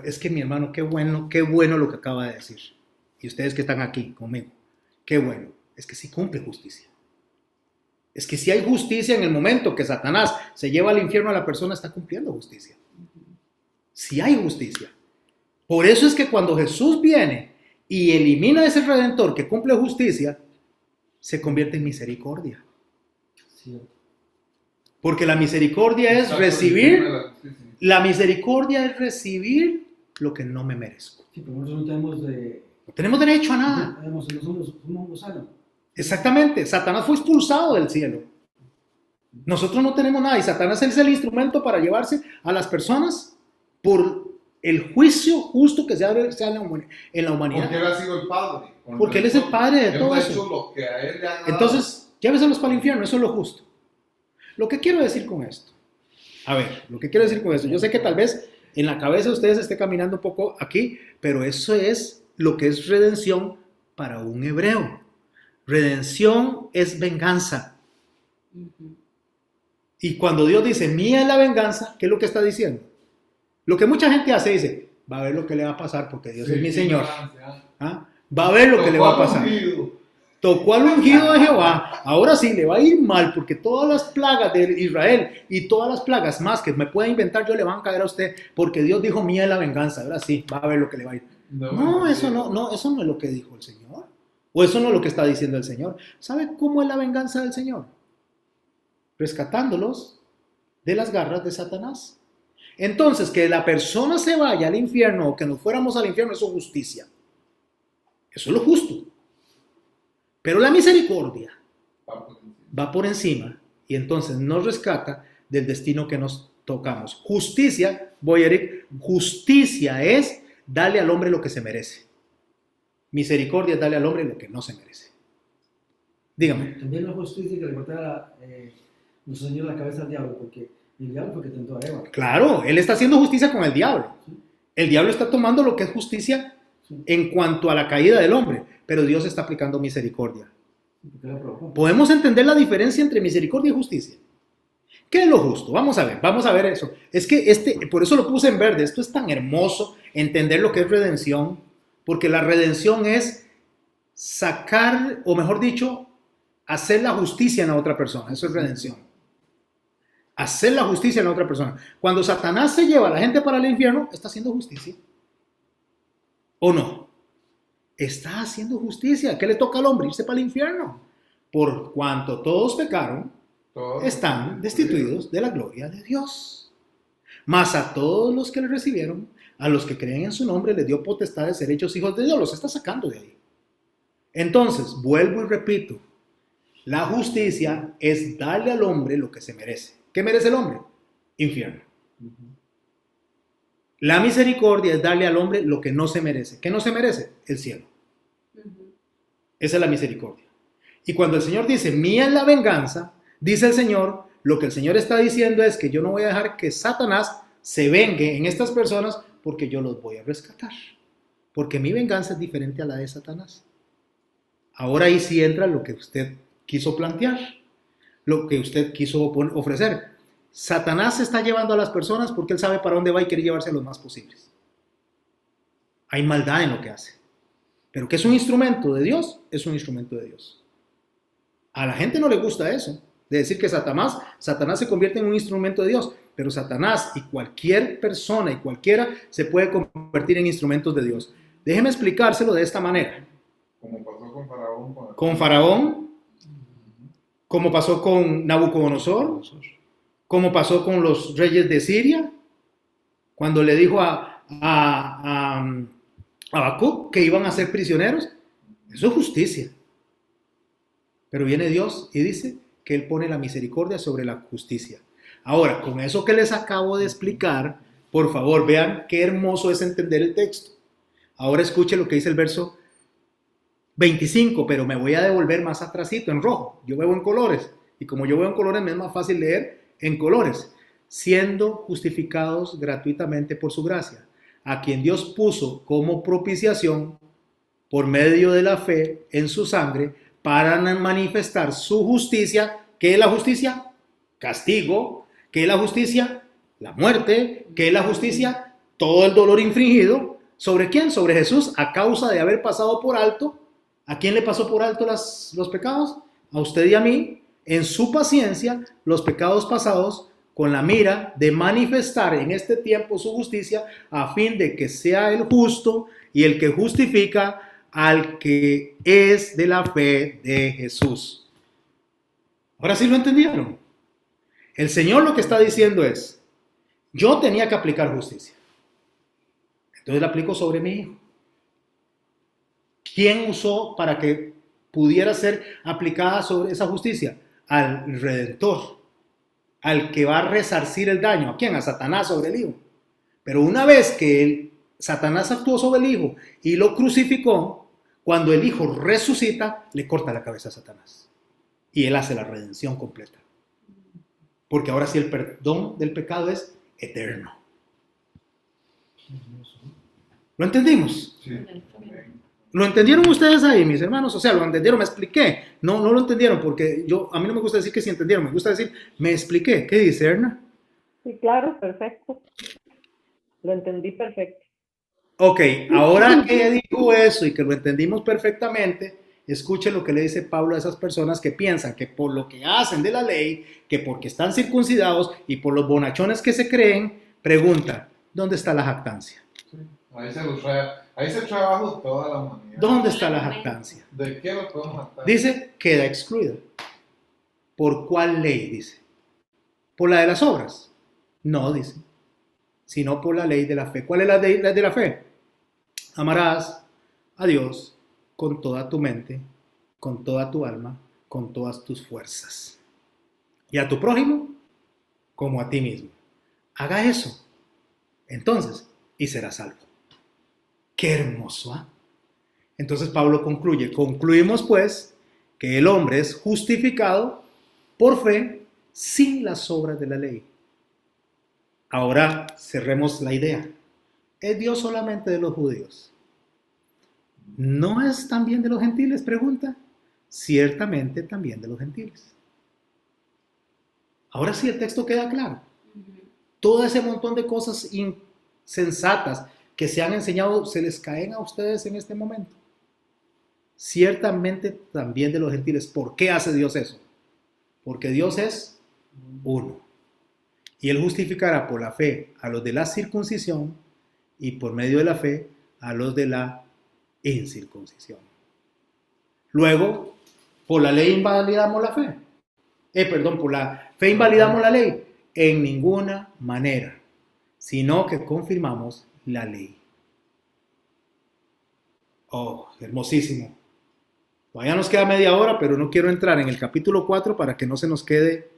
Speaker 1: Es que mi hermano, qué bueno lo que acaba de decir. Y ustedes que están aquí conmigo, qué bueno. Es que sí cumple justicia. Es que si hay justicia en el momento que Satanás se lleva al infierno a la persona, está cumpliendo justicia. Si hay justicia. Por eso es que cuando Jesús viene y elimina a ese redentor que cumple justicia, se convierte en misericordia.
Speaker 5: Cierto.
Speaker 1: Porque la misericordia es
Speaker 3: Exacto,
Speaker 1: recibir,
Speaker 3: la justicia.
Speaker 1: la misericordia es recibir lo que no me merezco.
Speaker 5: Sí, pero nosotros no tenemos
Speaker 1: No tenemos derecho a nada.
Speaker 5: no somos gusanos.
Speaker 1: Exactamente, Satanás fue expulsado del cielo. Nosotros no tenemos nada y Satanás es el instrumento para llevarse a las personas por el juicio justo que se abre en la humanidad.
Speaker 3: Porque él ha sido el padre.
Speaker 1: Porque él es el padre de
Speaker 3: Él
Speaker 1: todo
Speaker 3: ha
Speaker 1: eso.
Speaker 3: hecho lo que a él le ha dado.
Speaker 1: Entonces, lléveselos para el infierno, eso es lo justo. Lo que quiero decir con esto, lo que quiero decir con esto, yo sé que tal vez en la cabeza de ustedes esté caminando un poco aquí, pero eso es lo que es redención para un hebreo. Redención es venganza.
Speaker 4: Ujú.
Speaker 1: Y cuando Dios dice, mía es la venganza, ¿qué es lo que está diciendo? Lo que mucha gente hace, dice, va a ver lo que le va a pasar porque Dios es mi Señor. ¿Ah? Va a ver lo que le va a pasar. Tocó al ungido de Jehová, ahora sí le va a ir mal porque todas las plagas de Israel y todas las plagas más que me pueda inventar yo le van a caer a usted porque Dios dijo, mía es la venganza, ahora sí, va a ver lo que le va a ir. No, eso no es lo que dijo el Señor. O eso no es lo que está diciendo el Señor. ¿Sabe cómo es la venganza del Señor? Rescatándolos de las garras de Satanás. Entonces, que la persona se vaya al infierno o que nos fuéramos al infierno, eso es justicia. Eso es lo justo. Pero la misericordia va por encima y entonces nos rescata del destino que nos tocamos. Justicia, voy Eric, justicia es darle al hombre lo que se merece. Misericordia es darle al hombre lo que no se merece. Dígame.
Speaker 5: También no es justicia que le cortara nuestro Señor la cabeza al diablo, porque el diablo fue que tentó a Eva.
Speaker 1: Claro, él está haciendo justicia con el diablo.
Speaker 5: ¿Sí?
Speaker 1: El diablo está tomando lo que es justicia
Speaker 5: Sí.
Speaker 1: en cuanto a la caída del hombre, pero Dios está aplicando misericordia.
Speaker 5: Porque la provocó.
Speaker 1: ¿Podemos entender la diferencia entre misericordia y justicia? ¿Qué es lo justo? Vamos a ver eso. Es que por eso lo puse en verde. Esto es tan hermoso, entender lo que es redención, porque la redención es sacar, o mejor dicho, hacer la justicia en la otra persona. Eso es redención. Hacer la justicia en la otra persona. Cuando Satanás se lleva a la gente para el infierno, está haciendo justicia. ¿O no? Está haciendo justicia. ¿Qué le toca al hombre? Irse para el infierno. Por cuanto todos pecaron, están destituidos de la gloria de Dios. Mas a todos los que le recibieron, a los que creen en su nombre, les dio potestad de ser hechos hijos de Dios. Los está sacando de ahí. Entonces, vuelvo y repito, la justicia es darle al hombre lo que se merece. ¿Qué merece el hombre? Infierno. La misericordia es darle al hombre lo que no se merece. ¿Qué no se merece? El cielo. Esa es la misericordia. Y cuando el Señor dice, mía es la venganza, dice el Señor, lo que el Señor está diciendo es que yo no voy a dejar que Satanás se vengue en estas personas porque yo los voy a rescatar. Porque mi venganza es diferente a la de Satanás. Ahora ahí sí entra lo que usted quiso plantear, lo que usted quiso ofrecer. Satanás se está llevando a las personas porque él sabe para dónde va y quiere llevarse a los más posibles. Hay maldad en lo que hace. Pero que es un instrumento de Dios, es un instrumento de Dios. A la gente no le gusta eso, de decir que Satanás se convierte en un instrumento de Dios, pero Satanás y cualquier persona y cualquiera se puede convertir en instrumentos de Dios. Déjeme explicárselo de esta manera.
Speaker 3: Como pasó con Faraón.
Speaker 1: Con Faraón, como pasó con Nabucodonosor, como pasó con los reyes de Siria, cuando le dijo a Habacuc que iban a ser prisioneros. Eso es justicia. Pero viene Dios y dice que Él pone la misericordia sobre la justicia. Ahora, con eso que les acabo de explicar, por favor, vean qué hermoso es entender el texto. Ahora escuche lo que dice el verso 25, pero me voy a devolver más atrasito, en rojo. Yo veo en colores. Y como yo veo en colores, me es más fácil leer en colores. Siendo justificados gratuitamente por su gracia, a quien Dios puso como propiciación por medio de la fe en su sangre, para manifestar su justicia. ¿Qué es la justicia? Castigo. ¿Qué es la justicia? La muerte. ¿Qué es la justicia? Todo el dolor infligido. ¿Sobre quién? Sobre Jesús, a causa de haber pasado por alto. ¿A quién le pasó por alto los pecados? A usted y a mí. En su paciencia, los pecados pasados, con la mira de manifestar en este tiempo su justicia, a fin de que sea el justo y el que justifica al que es de la fe de Jesús. Ahora sí lo entendieron. El Señor lo que está diciendo es, yo tenía que aplicar justicia. Entonces la aplico sobre mi hijo. ¿Quién usó para que pudiera ser aplicada sobre esa justicia? Al Redentor, al que va a resarcir el daño. ¿A quién? A Satanás sobre el hijo. Pero una vez que Satanás actuó sobre el hijo y lo crucificó, cuando el hijo resucita, le corta la cabeza a Satanás. Y él hace la redención completa. Porque ahora sí el perdón del pecado es eterno. ¿Lo entendimos?
Speaker 3: Sí.
Speaker 1: ¿Lo entendieron ustedes ahí, mis hermanos? O sea, ¿lo entendieron? ¿Me expliqué? No lo entendieron porque a mí no me gusta decir que sí entendieron. Me gusta decir, me expliqué. ¿Qué dice, Erna?
Speaker 6: Sí, claro, perfecto. Lo entendí perfecto.
Speaker 1: Ok, ahora que dijo eso y que lo entendimos perfectamente, escuche lo que le dice Pablo a esas personas que piensan que por lo que hacen de la ley, que porque están circuncidados y por los bonachones que se creen, pregunta, ¿dónde está la jactancia?
Speaker 3: Sí. Ahí se trae abajo toda la humanidad.
Speaker 1: ¿Dónde está la jactancia?
Speaker 3: ¿De qué lo podemos jactar?
Speaker 1: Dice, queda excluida. ¿Por cuál ley? Dice. ¿Por la de las obras? No, dice. sino por la ley de la fe. ¿Cuál es la ley de la fe? Amarás a Dios con toda tu mente, con toda tu alma, con todas tus fuerzas. Y a tu prójimo como a ti mismo. Haga eso. Entonces, y serás salvo. Qué hermoso, ¿ah? Entonces Pablo concluye. Concluimos pues que el hombre es justificado por fe sin las obras de la ley. Ahora cerremos la idea. ¿Es Dios solamente de los judíos? ¿No es también de los gentiles? Pregunta. Ciertamente también de los gentiles. Ahora sí el texto queda claro. Todo ese montón de cosas insensatas que se han enseñado, ¿se les caen a ustedes en este momento? Ciertamente también de los gentiles. ¿Por qué hace Dios eso? Porque Dios es uno. Y Él justificará por la fe a los de la circuncisión y por medio de la fe a los de la incircuncisión. Luego, por la ley invalidamos la fe. Por la fe invalidamos la ley. En ninguna manera, sino que confirmamos la ley. Oh, hermosísimo. Todavía nos queda media hora, pero no quiero entrar en el capítulo 4 para que no se nos quede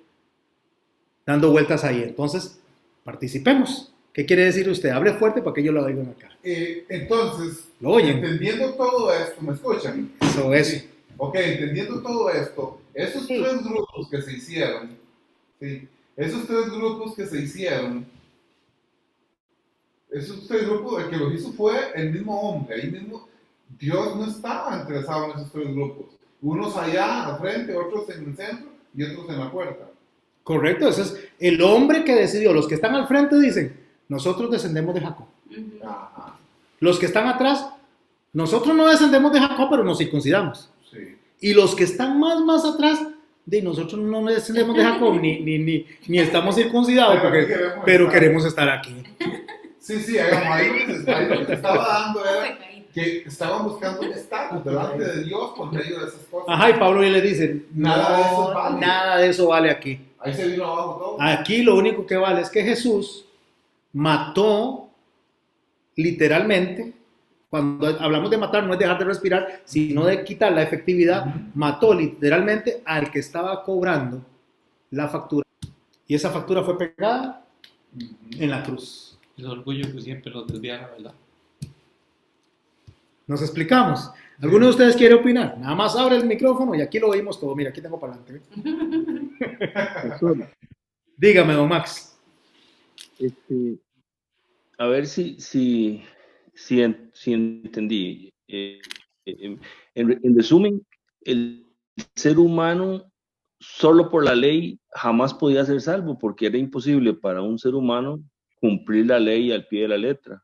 Speaker 1: dando vueltas ahí. Entonces, participemos. ¿Qué quiere decir usted? Hable fuerte para que yo lo oiga acá.
Speaker 3: Entonces,
Speaker 1: ¿Lo oyen?
Speaker 3: entendiendo todo esto, ¿me escuchan?
Speaker 1: Eso es.
Speaker 3: Sí. Ok, entendiendo todo esto, esos
Speaker 6: Sí.
Speaker 3: tres grupos que se hicieron, ¿sí? Esos tres grupos que se hicieron, esos tres grupos, el que los hizo fue el mismo hombre, ahí mismo. Dios no estaba interesado en esos tres grupos. Unos allá al frente, otros en el centro y otros en la puerta.
Speaker 1: Correcto, ese es el hombre que decidió. Los que están al frente dicen, nosotros descendemos de Jacob.
Speaker 3: Ajá,
Speaker 1: Los que están atrás, nosotros no descendemos de Jacob, pero nos circuncidamos.
Speaker 3: sí.
Speaker 1: Y los que están más atrás, de nosotros no descendemos de Jacob, ni estamos circuncidados, pero queremos estar aquí.
Speaker 3: Sí, ahí lo que te estaba dando era que estaban buscando un estatus delante de Dios por medio de esas cosas.
Speaker 1: Ajá, y Pablo le dice,
Speaker 3: Nada de eso vale.
Speaker 1: nada de eso vale aquí.
Speaker 3: Ahí se vino abajo todo.
Speaker 1: Aquí lo único que vale es que Jesús mató literalmente. Cuando hablamos de matar, no es dejar de respirar, sino de quitar la efectividad. Mató literalmente al que estaba cobrando la factura. Y esa factura fue pegada en la cruz.
Speaker 2: El orgullo que siempre nos desvía la verdad.
Speaker 1: ¿Nos explicamos? ¿Alguno de ustedes quiere opinar? Nada más abre el micrófono y aquí lo oímos todo. Mira, aquí tengo para adelante. Dígame, don Max.
Speaker 7: A ver si entendí. En resumen, el ser humano solo por la ley jamás podía ser salvo porque era imposible para un ser humano cumplir la ley al pie de la letra.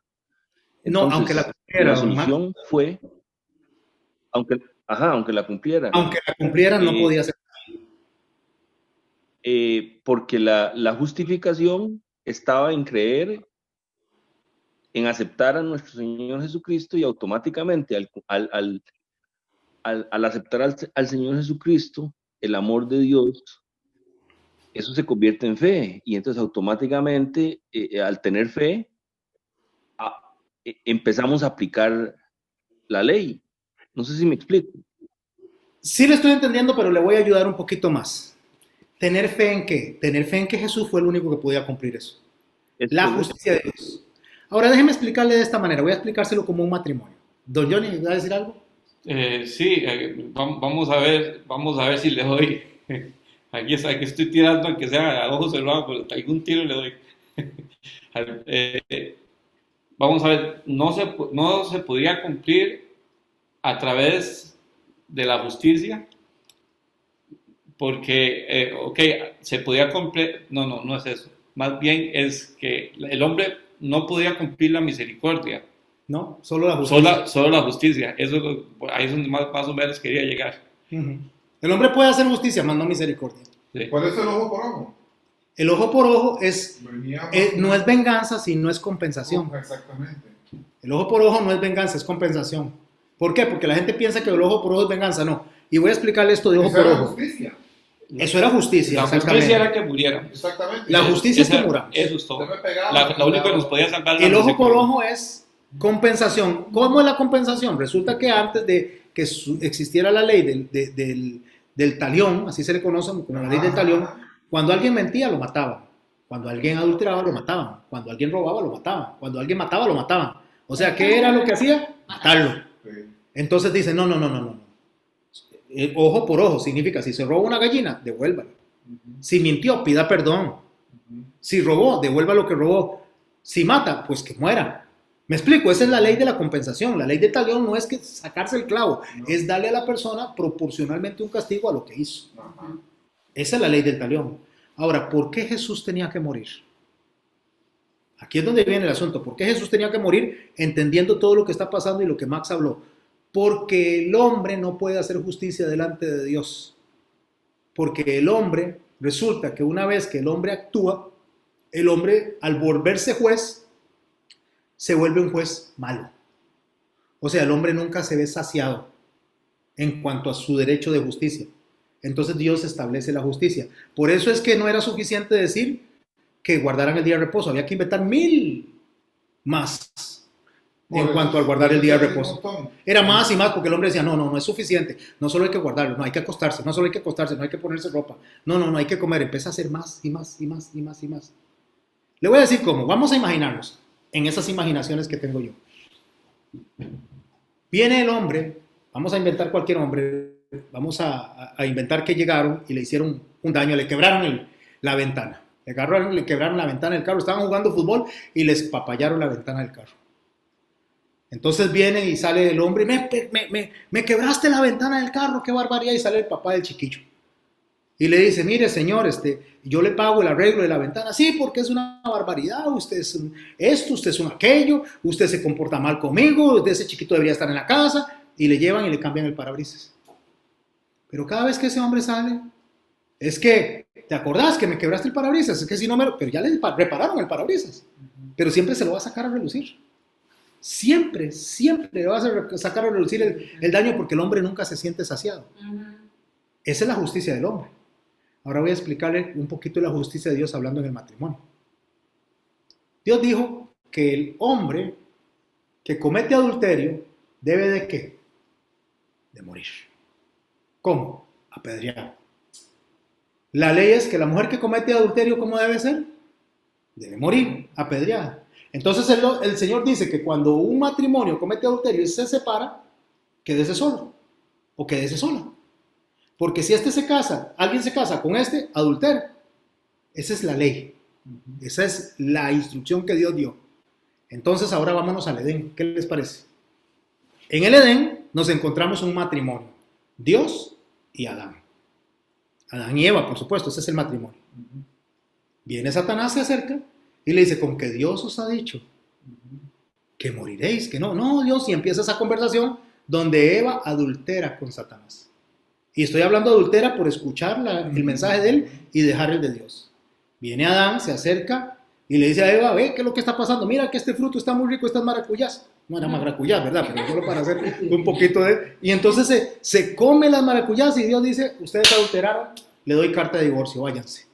Speaker 1: No,
Speaker 7: Entonces,
Speaker 1: aunque la cumpliera,
Speaker 7: la solución fue, aunque la cumpliera.
Speaker 1: Aunque la cumpliera, no podía ser.
Speaker 7: Porque la justificación estaba en creer, en aceptar a nuestro Señor Jesucristo y automáticamente al aceptar al Señor Jesucristo, el amor de Dios, eso se convierte en fe y entonces automáticamente al tener fe empezamos a aplicar la ley. No sé si me explico.
Speaker 1: Sí le estoy entendiendo, pero le voy a ayudar un poquito más. ¿Tener fe en qué? Tener fe en que Jesús fue el único que podía cumplir eso. La justicia de Dios. Ahora déjeme explicarle de esta manera. Voy a explicárselo como un matrimonio. Don Johnny, ¿va a decir algo?
Speaker 2: Sí, vamos a ver si le doy. Aquí estoy tirando, aunque sea a ojos cerrados, pero algún tiro le doy. Vamos a ver, no se podría cumplir a través de la justicia, porque, se podía cumplir, no es eso. Más bien es que el hombre no podía cumplir la misericordia.
Speaker 1: No, solo la justicia.
Speaker 2: Solo la justicia. Eso, ahí es donde más o menos quería llegar.
Speaker 1: Uh-huh. El hombre puede hacer justicia, más no misericordia.
Speaker 2: Sí.
Speaker 3: Por eso el ojo por ojo.
Speaker 1: El ojo por ojo no es
Speaker 3: venganza,
Speaker 1: venganza, sino es compensación.
Speaker 3: Exactamente.
Speaker 1: El ojo por ojo no es venganza, es compensación. ¿Por qué? Porque la gente piensa que el ojo por ojo es venganza. No. Y voy a explicarle esto de ojo
Speaker 3: Esa
Speaker 1: por
Speaker 3: era
Speaker 1: ojo.
Speaker 3: justicia.
Speaker 1: Eso era justicia,
Speaker 2: La
Speaker 1: exactamente.
Speaker 2: justicia era que murieran.
Speaker 3: Exactamente.
Speaker 1: La justicia es que
Speaker 2: Esa-
Speaker 1: muramos.
Speaker 2: Eso es todo.
Speaker 3: Usted me pegaba,
Speaker 2: Lo único que nos podía salvar era
Speaker 1: El
Speaker 2: la
Speaker 1: ojo por
Speaker 2: misericordia.
Speaker 1: ojo es compensación. ¿Cómo es la compensación? Resulta que antes de que existiera la ley del talión, así se le conoce como la ley del talión, cuando alguien mentía lo mataban, cuando alguien adulteraba lo mataban, cuando alguien robaba lo mataban, cuando alguien mataba lo mataban. O sea, ¿qué era lo que hacía? Matarlo.
Speaker 3: Sí.
Speaker 1: Entonces dice, no. Ojo por ojo significa, si se roba una gallina, devuélvala. Si mintió, pida perdón. Si robó, devuelva lo que robó. Si mata, pues que muera. Me explico, esa es la ley de la compensación. La ley de talión no es que sacarse el clavo,
Speaker 3: No.
Speaker 1: es darle a la persona proporcionalmente un castigo a lo que hizo.
Speaker 3: Ajá.
Speaker 1: Esa es la ley del talión. Ahora, ¿por qué Jesús tenía que morir? Aquí es donde viene el asunto. ¿Por qué Jesús tenía que morir? Entendiendo todo lo que está pasando y lo que Max habló. Porque el hombre no puede hacer justicia delante de Dios. Porque el hombre, resulta que una vez que el hombre actúa, el hombre al volverse juez, se vuelve un juez malo. O sea, el hombre nunca se ve saciado en cuanto a su derecho de justicia. Entonces Dios establece la justicia. Por eso es que no era suficiente decir que guardaran el día de reposo. Había que inventar 1000 más en cuanto al guardar el día de reposo. Era más y más porque el hombre decía, no es suficiente. No solo hay que guardarlo, no hay que acostarse. No solo hay que acostarse, no hay que ponerse ropa. No hay que comer. Empieza a hacer más y más y más y más y más. Le voy a decir cómo. Vamos a imaginarnos en esas imaginaciones que tengo yo. Viene el hombre, vamos a inventar cualquier hombre, vamos a inventar que llegaron y le hicieron un daño, le quebraron la ventana. Le quebraron la ventana del carro, estaban jugando fútbol y les papallaron la ventana del carro. Entonces viene y sale el hombre, me quebraste la ventana del carro, qué barbaridad, y sale el papá del chiquillo. Y le dice, mire señor, yo le pago el arreglo de la ventana. Sí, porque es una barbaridad, usted es esto, usted es un aquello, usted se comporta mal conmigo, ese chiquito debería estar en la casa. Y le llevan y le cambian el parabrisas. Pero cada vez que ese hombre sale, es que, ¿te acordás que me quebraste el parabrisas? Es que si no pero ya le repararon el parabrisas. Pero siempre se lo va a sacar a relucir. Siempre le va a sacar a relucir el daño porque el hombre nunca se siente saciado. Esa es la justicia del hombre. Ahora voy a explicarle un poquito de la justicia de Dios hablando en el matrimonio. Dios dijo que el hombre que comete adulterio debe de ¿qué? De morir. ¿Cómo? Apedreado. La ley es que la mujer que comete adulterio, ¿cómo debe ser? Debe morir, apedreada. Entonces el Señor dice que cuando un matrimonio comete adulterio y se separa, quédese solo o quédese sola. Porque si alguien se casa con adultera. Esa es la ley. Esa es la instrucción que Dios dio. Entonces ahora vámonos al Edén. ¿Qué les parece? En el Edén nos encontramos un matrimonio. Dios y Adán. Adán y Eva, por supuesto, ese es el matrimonio. Viene Satanás, se acerca y le dice, con que Dios os ha dicho que moriréis, que no, Dios, y empieza esa conversación donde Eva adultera con Satanás. Y estoy hablando de adultera por escuchar el mensaje de él y dejar el de Dios. Viene Adán, se acerca y le dice a Eva, ve, ¿qué es lo que está pasando? Mira que este fruto está muy rico, estas maracuyás. No era maracuyás, ¿verdad? Pero solo para hacer un poquito de... Y entonces se come las maracuyás y Dios dice, ustedes adulteraron, le doy carta de divorcio, váyanse.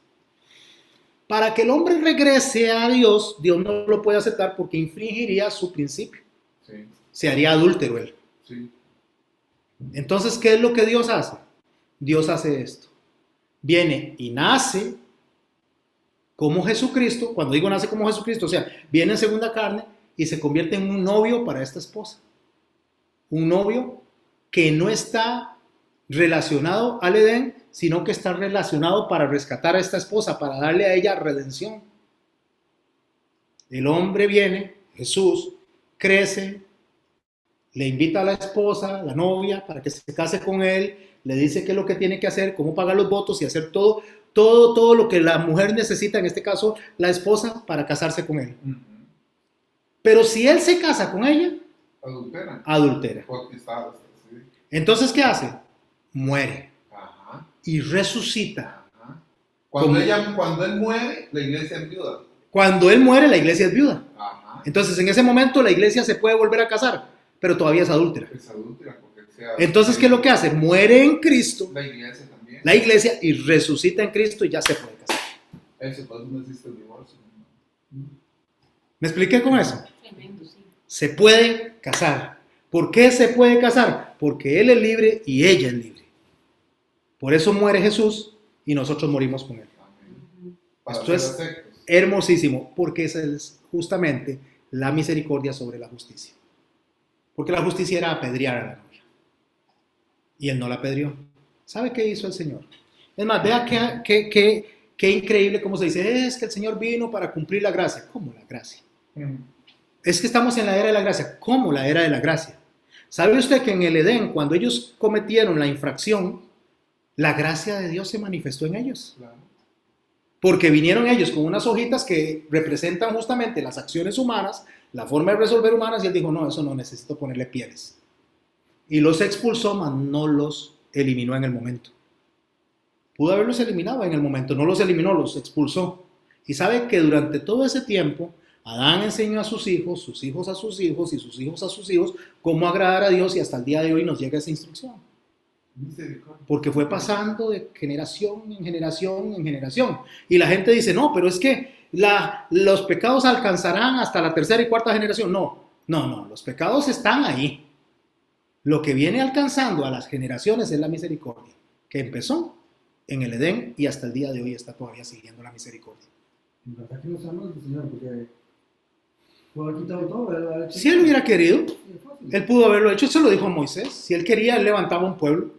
Speaker 1: Para que el hombre regrese a Dios, Dios no lo puede aceptar porque infringiría su principio.
Speaker 3: Sí,
Speaker 1: Se haría adúltero él.
Speaker 3: sí.
Speaker 1: Entonces, ¿qué es lo que Dios hace? Dios hace esto. Viene y nace como Jesucristo. Cuando digo nace como Jesucristo, o sea, viene en segunda carne y se convierte en un novio para esta esposa. Un novio que no está relacionado al Edén, sino que está relacionado para rescatar a esta esposa, para darle a ella redención. El hombre viene, Jesús, crece, le invita a la esposa, la novia, para que se case con él, le dice qué es lo que tiene que hacer, cómo pagar los votos y hacer todo lo que la mujer necesita, en este caso la esposa, para casarse con él. Pero si él se casa con ella, adultera.
Speaker 3: Porque está, sí.
Speaker 1: Entonces, ¿qué hace? Muere
Speaker 3: Ajá.
Speaker 1: y resucita.
Speaker 3: Ajá. Cuando él muere, la iglesia es viuda.
Speaker 1: Cuando él muere, la iglesia es viuda.
Speaker 3: Ajá.
Speaker 1: Entonces, en ese momento, la iglesia se puede volver a casar, pero todavía es adúltera.
Speaker 3: Es adúltera porque
Speaker 1: Entonces, ¿qué es lo que hace? Muere en Cristo.
Speaker 3: La iglesia también.
Speaker 1: la iglesia y resucita en Cristo y ya se puede casar.
Speaker 3: Eso, por eso no existe el divorcio.
Speaker 1: ¿Me expliqué con eso?
Speaker 4: Tremendo, sí.
Speaker 1: Se puede casar. ¿Por qué se puede casar? Porque él es libre y ella es libre. Por eso muere Jesús y nosotros morimos con él.
Speaker 3: Amén. Para
Speaker 1: Esto es
Speaker 3: ser aceptos.
Speaker 1: hermosísimo, porque esa es justamente la misericordia sobre la justicia. Porque la justicia era apedrear a la novia. Y él no la apedreó. ¿Sabe qué hizo el Señor? Es más, vea qué increíble cómo se dice, es que el Señor vino para cumplir la gracia. ¿Cómo la gracia? Es que estamos en la era de la gracia. ¿Cómo la era de la gracia? ¿Sabe usted que en el Edén, cuando ellos cometieron la infracción, la gracia de Dios se manifestó en ellos?
Speaker 3: Claro.
Speaker 1: Porque vinieron ellos con unas hojitas que representan justamente las acciones humanas, la forma de resolver humanas, y él dijo, no, eso no, necesito ponerle pieles. Y los expulsó, mas no los eliminó en el momento. Pudo haberlos eliminado en el momento, no los eliminó, los expulsó. Y sabe que durante todo ese tiempo, Adán enseñó a sus hijos a sus hijos y sus hijos a sus hijos cómo agradar a Dios, y hasta el día de hoy nos llega esa instrucción.
Speaker 3: Misericordia.
Speaker 1: Porque fue pasando de generación en generación en generación. Y la gente dice, no, pero es que los pecados alcanzarán hasta la tercera y cuarta generación. No, los pecados están ahí. Lo que viene alcanzando a las generaciones es la misericordia, que empezó en el Edén y hasta el día de hoy está todavía siguiendo la misericordia.
Speaker 5: En verdad que nos amamos, Señor, porque pudo haber quitado todo, ¿verdad?
Speaker 1: Si él hubiera querido,
Speaker 5: Sí, es fácil.
Speaker 1: él pudo haberlo hecho. Se lo dijo Moisés. Si él quería, él levantaba un pueblo.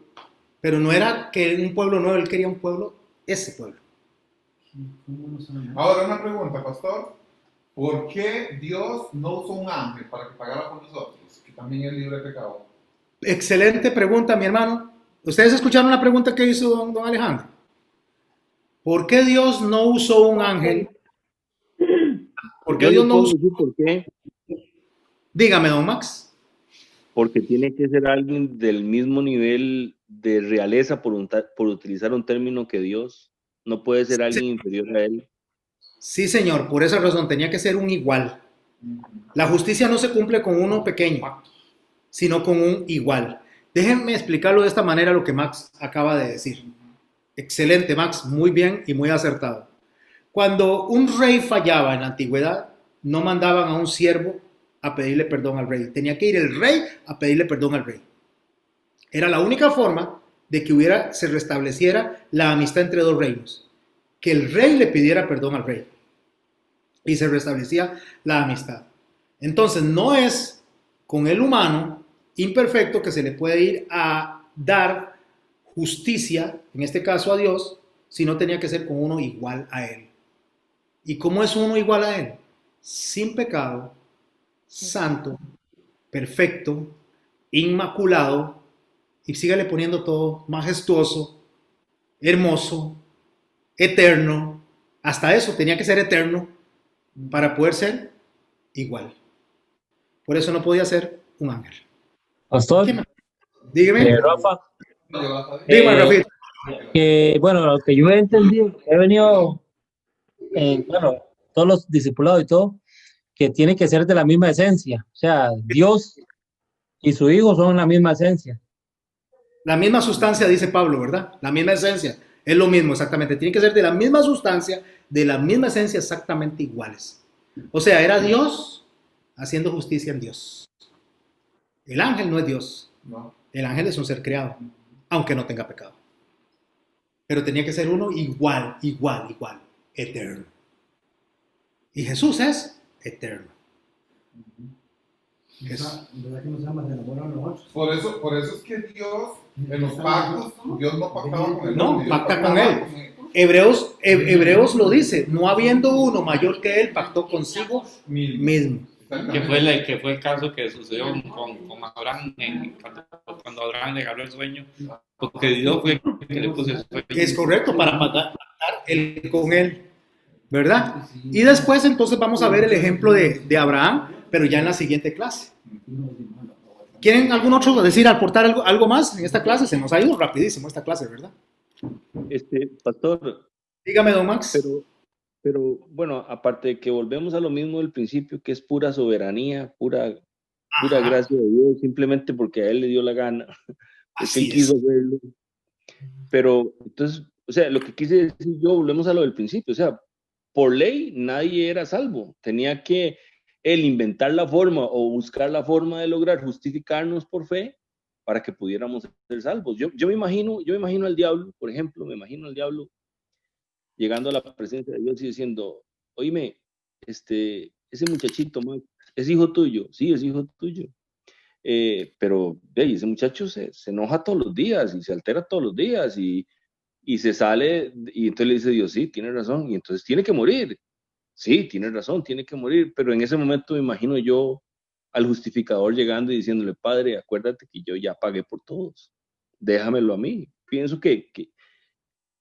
Speaker 1: Pero no era que un pueblo nuevo, él quería un pueblo, ese pueblo.
Speaker 5: ¿Cómo nos amamos?
Speaker 3: Ahora una pregunta, pastor. ¿Por qué Dios no usó un ángel para que pagara por nosotros? Que también es libre de pecado.
Speaker 1: Excelente pregunta, mi hermano. ¿Ustedes escucharon la pregunta que hizo don Alejandro? ¿Por qué Dios no usó un ángel? ¿Por qué
Speaker 7: Yo
Speaker 1: Dios
Speaker 7: le
Speaker 1: no
Speaker 7: puedo
Speaker 1: usó?
Speaker 7: decir por qué.
Speaker 1: Dígame, don Max.
Speaker 7: Porque tiene que ser alguien del mismo nivel de realeza, por utilizar un término, que Dios. No puede ser alguien inferior a él.
Speaker 1: Sí, señor, por esa razón tenía que ser un igual. La justicia no se cumple con uno pequeño, sino con un igual. Déjenme explicarlo de esta manera lo que Max acaba de decir. Excelente, Max, muy bien y muy acertado. Cuando un rey fallaba en la antigüedad, no mandaban a un siervo a pedirle perdón al rey. Tenía que ir el rey a pedirle perdón al rey. Era la única forma de que se restableciera la amistad entre dos reinos. Que el rey le pidiera perdón al rey. Y se restablecía la amistad. Entonces, no es con el humano imperfecto que se le puede ir a dar justicia, en este caso a Dios, sino tenía que ser con uno igual a él. ¿Y cómo es uno igual a él? Sin pecado, santo, perfecto, inmaculado, y sígale poniendo todo, majestuoso, hermoso, eterno. Hasta eso tenía que ser eterno para poder ser igual. Por eso no podía ser un ángel.
Speaker 8: Pastor,
Speaker 1: ¿Qué más? Dígame.
Speaker 8: Rafa,
Speaker 1: Dígame, Rafita.
Speaker 8: que bueno, lo que yo he entendido, he venido, bueno, todos los discipulados y todo, que tiene que ser de la misma esencia. O sea, Dios y su Hijo son la misma esencia.
Speaker 1: La misma sustancia, dice Pablo, ¿verdad? La misma esencia. Es lo mismo, exactamente. Tiene que ser de la misma sustancia, de la misma esencia, exactamente iguales. O sea, era Dios haciendo justicia en Dios. El ángel no es Dios.
Speaker 3: No.
Speaker 1: El ángel es un ser creado, aunque no tenga pecado. Pero tenía que ser uno igual, eterno. Y Jesús es eterno.
Speaker 5: ¿Verdad que nos ama? Se enamora de nosotros.
Speaker 3: Por eso es que Dios, en los pactos, Dios no pactaba con el
Speaker 1: No,
Speaker 3: hombre, Dios
Speaker 1: pacta
Speaker 3: pactaba
Speaker 1: con él. Hebreos lo dice, no habiendo uno mayor que él, pactó consigo mismo.
Speaker 2: Que fue el caso que sucedió con Abraham cuando Abraham le agarró el sueño, porque Dios fue el que le puso el sueño.
Speaker 1: Es correcto, para pactar él con él, ¿verdad? Y después entonces vamos a ver el ejemplo de Abraham, pero ya en la siguiente clase. ¿Quieren algún otro aportar algo más en esta clase? Se nos ha ido rapidísimo esta clase, ¿verdad?
Speaker 7: Pastor,
Speaker 1: Dígame, don Max.
Speaker 7: pero bueno, aparte de que volvemos a lo mismo del principio, que es pura soberanía, pura gracia de Dios, simplemente porque a él le dio la gana, porque
Speaker 1: Así
Speaker 7: él quiso
Speaker 1: es.
Speaker 7: verlo. Pero entonces, o sea, lo que quise decir yo, volvemos a lo del principio, o sea, por ley nadie era salvo, tenía que él inventar la forma o buscar la forma de lograr justificarnos por fe para que pudiéramos ser salvos. Yo me imagino al diablo, por ejemplo, me imagino al diablo llegando a la presencia de Dios y diciendo, oíme, ese muchachito, man, ¿es hijo tuyo? Sí, es hijo tuyo. Pero ese muchacho se enoja todos los días y se altera todos los días y se sale, y entonces le dice Dios, sí, tiene razón, y entonces tiene que morir. Sí, tiene razón, tiene que morir, pero en ese momento me imagino yo al justificador llegando y diciéndole, Padre, acuérdate que yo ya pagué por todos, déjamelo a mí. Pienso que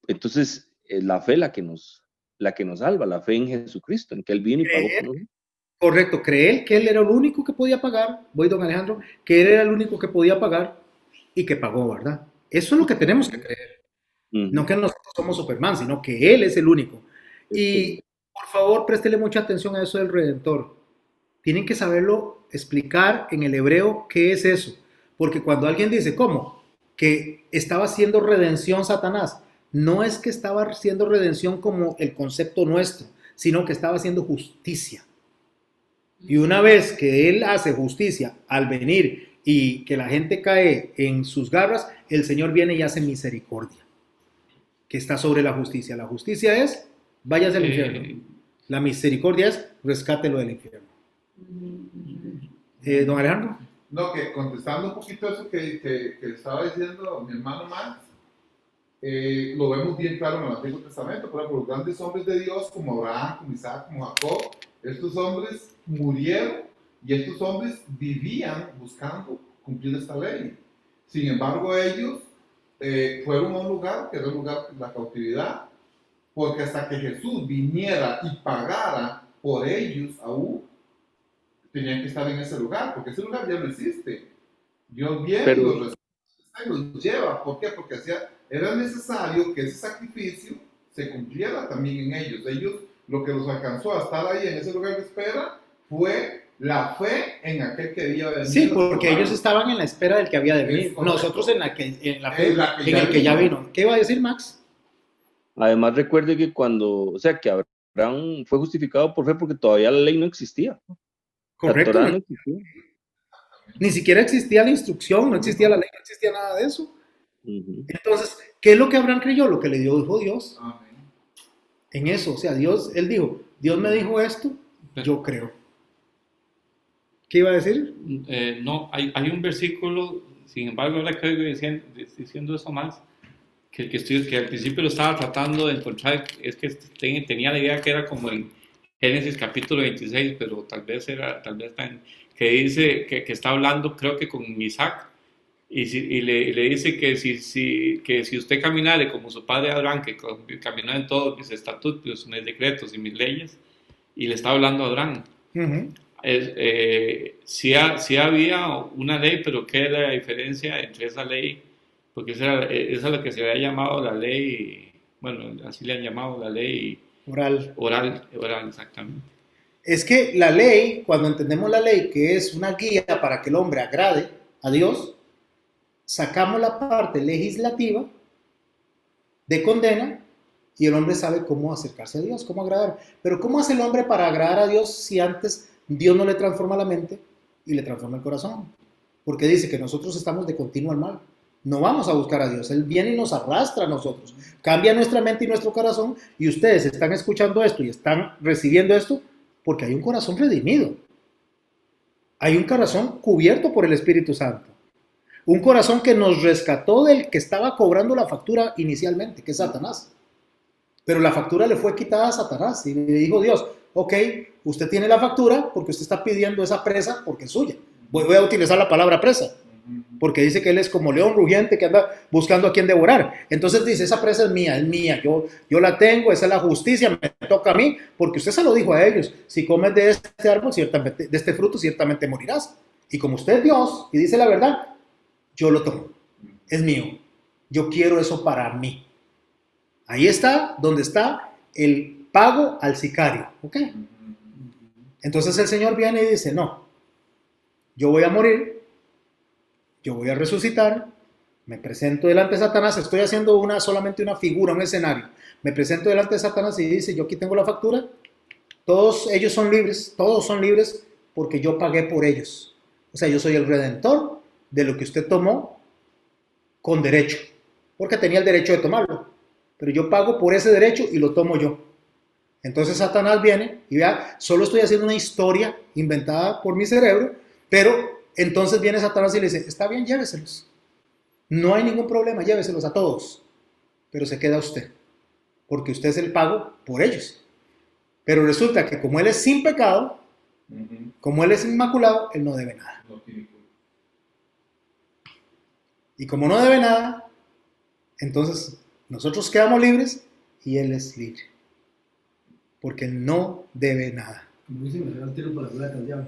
Speaker 7: entonces es la fe la que nos salva, la fe en Jesucristo, en que Él vino y pagó por nosotros.
Speaker 1: Correcto, creer que Él era el único que podía pagar, voy don Alejandro, que Él era el único que podía pagar y que pagó, ¿verdad? Eso es lo que tenemos que creer. No que nosotros somos Superman, sino que Él es el único. Y por favor, préstele mucha atención a eso del Redentor. Tienen que saberlo explicar en el hebreo qué es eso. Porque cuando alguien dice, ¿cómo? Que estaba haciendo redención Satanás. No es que estaba haciendo redención como el concepto nuestro, sino que estaba haciendo justicia. Y una vez que Él hace justicia al venir y que la gente cae en sus garras, el Señor viene y hace misericordia, que está sobre la justicia. La justicia es, váyase al infierno. La misericordia es, rescátelo del infierno. Don Alejandro.
Speaker 3: No, que contestando un poquito eso que estaba diciendo mi hermano Max, lo vemos bien claro en el Antiguo Testamento. Por ejemplo, los grandes hombres de Dios como Abraham, como Isaac, como Jacob, estos hombres murieron y estos hombres vivían buscando cumplir esta ley. Sin embargo, ellos fueron a un lugar que era el lugar de la cautividad, porque hasta que Jesús viniera y pagara por ellos aún, tenían que estar en ese lugar, porque ese lugar ya no existe. Dios viene y los lleva. ¿Por qué? Porque era necesario que ese sacrificio se cumpliera también en ellos. Ellos, lo que los alcanzó a estar ahí en ese lugar de espera fue la fe en aquel que había de venir.
Speaker 1: Sí, porque ellos estaban en la espera del que había de venir. Nosotros en la fe en el que ya vino. ¿Qué iba a decir Max?
Speaker 7: Además, recuerde que que Abraham fue justificado por fe porque todavía la ley no existía.
Speaker 1: Correcto.
Speaker 7: La Torá no existía.
Speaker 1: Ni siquiera existía la instrucción, no existía la ley, no existía nada de eso. Entonces, ¿qué es lo que Abraham creyó? Lo que le dijo Dios. En eso, o sea, él dijo, Dios me dijo esto, yo creo. ¿Qué iba a decir?
Speaker 2: No, hay un versículo, sin embargo, ahora que oigo diciendo eso más, que al principio lo estaba tratando de encontrar, es que tenía la idea que era como en Génesis capítulo 26, pero tal vez que dice que está hablando, creo que con Isaac, y le dice que si usted caminare como su padre Abraham, que caminó en todos mis estatutos, mis decretos y mis leyes, y le está hablando a Abraham. Sí había una ley, pero ¿qué era la diferencia entre esa ley? Porque esa es la que se había llamado la ley, bueno, así le han llamado la ley oral, exactamente.
Speaker 1: Es que la ley, cuando entendemos la ley, que es una guía para que el hombre agrade a Dios, sacamos la parte legislativa de condena y el hombre sabe cómo acercarse a Dios, cómo agradar. Pero ¿cómo hace el hombre para agradar a Dios si antes Dios no le transforma la mente y le transforma el corazón? Porque dice que nosotros estamos de continuo al mal. No vamos a buscar a Dios. Él viene y nos arrastra a nosotros. Cambia nuestra mente y nuestro corazón. Y ustedes están escuchando esto y están recibiendo esto porque hay un corazón redimido. Hay un corazón cubierto por el Espíritu Santo. Un corazón que nos rescató del que estaba cobrando la factura inicialmente, que es Satanás. Pero la factura le fue quitada a Satanás y le dijo Dios, ok, usted tiene la factura porque usted está pidiendo esa presa porque es suya. Voy a utilizar la palabra presa, porque dice que él es como león rugiente que anda buscando a quien devorar. Entonces dice, esa presa es mía, yo la tengo, esa es la justicia, me toca a mí, porque usted se lo dijo a ellos, si comes de este árbol, ciertamente, de este fruto, ciertamente morirás. Y como usted es Dios y dice la verdad, yo lo tomo, es mío, yo quiero eso para mí. Ahí está donde está el pago al sicario, ¿ok? Entonces el Señor viene y dice, no, yo voy a morir, yo voy a resucitar, Me presento delante de Satanás, estoy haciendo solamente una figura, un escenario. Me presento delante de Satanás y dice, yo aquí tengo la factura, todos ellos son libres, todos son libres porque yo pagué por ellos. O sea, yo soy el redentor de lo que usted tomó con derecho, porque tenía el derecho de tomarlo, pero yo pago por ese derecho y lo tomo yo. Entonces Satanás viene y vea, solo estoy haciendo una historia inventada por mi cerebro, pero entonces viene Satanás y le dice, está bien, lléveselos. No hay ningún problema, lléveselos a todos, pero se queda usted, porque usted es el pago por ellos. Pero resulta que como él es sin pecado, como él es inmaculado, él no debe nada.
Speaker 3: No tiene culpa.
Speaker 1: Y como no debe nada, entonces nosotros quedamos libres y él es libre, porque él no debe nada.
Speaker 5: Como dicen, me el tiro por la culata al diablo.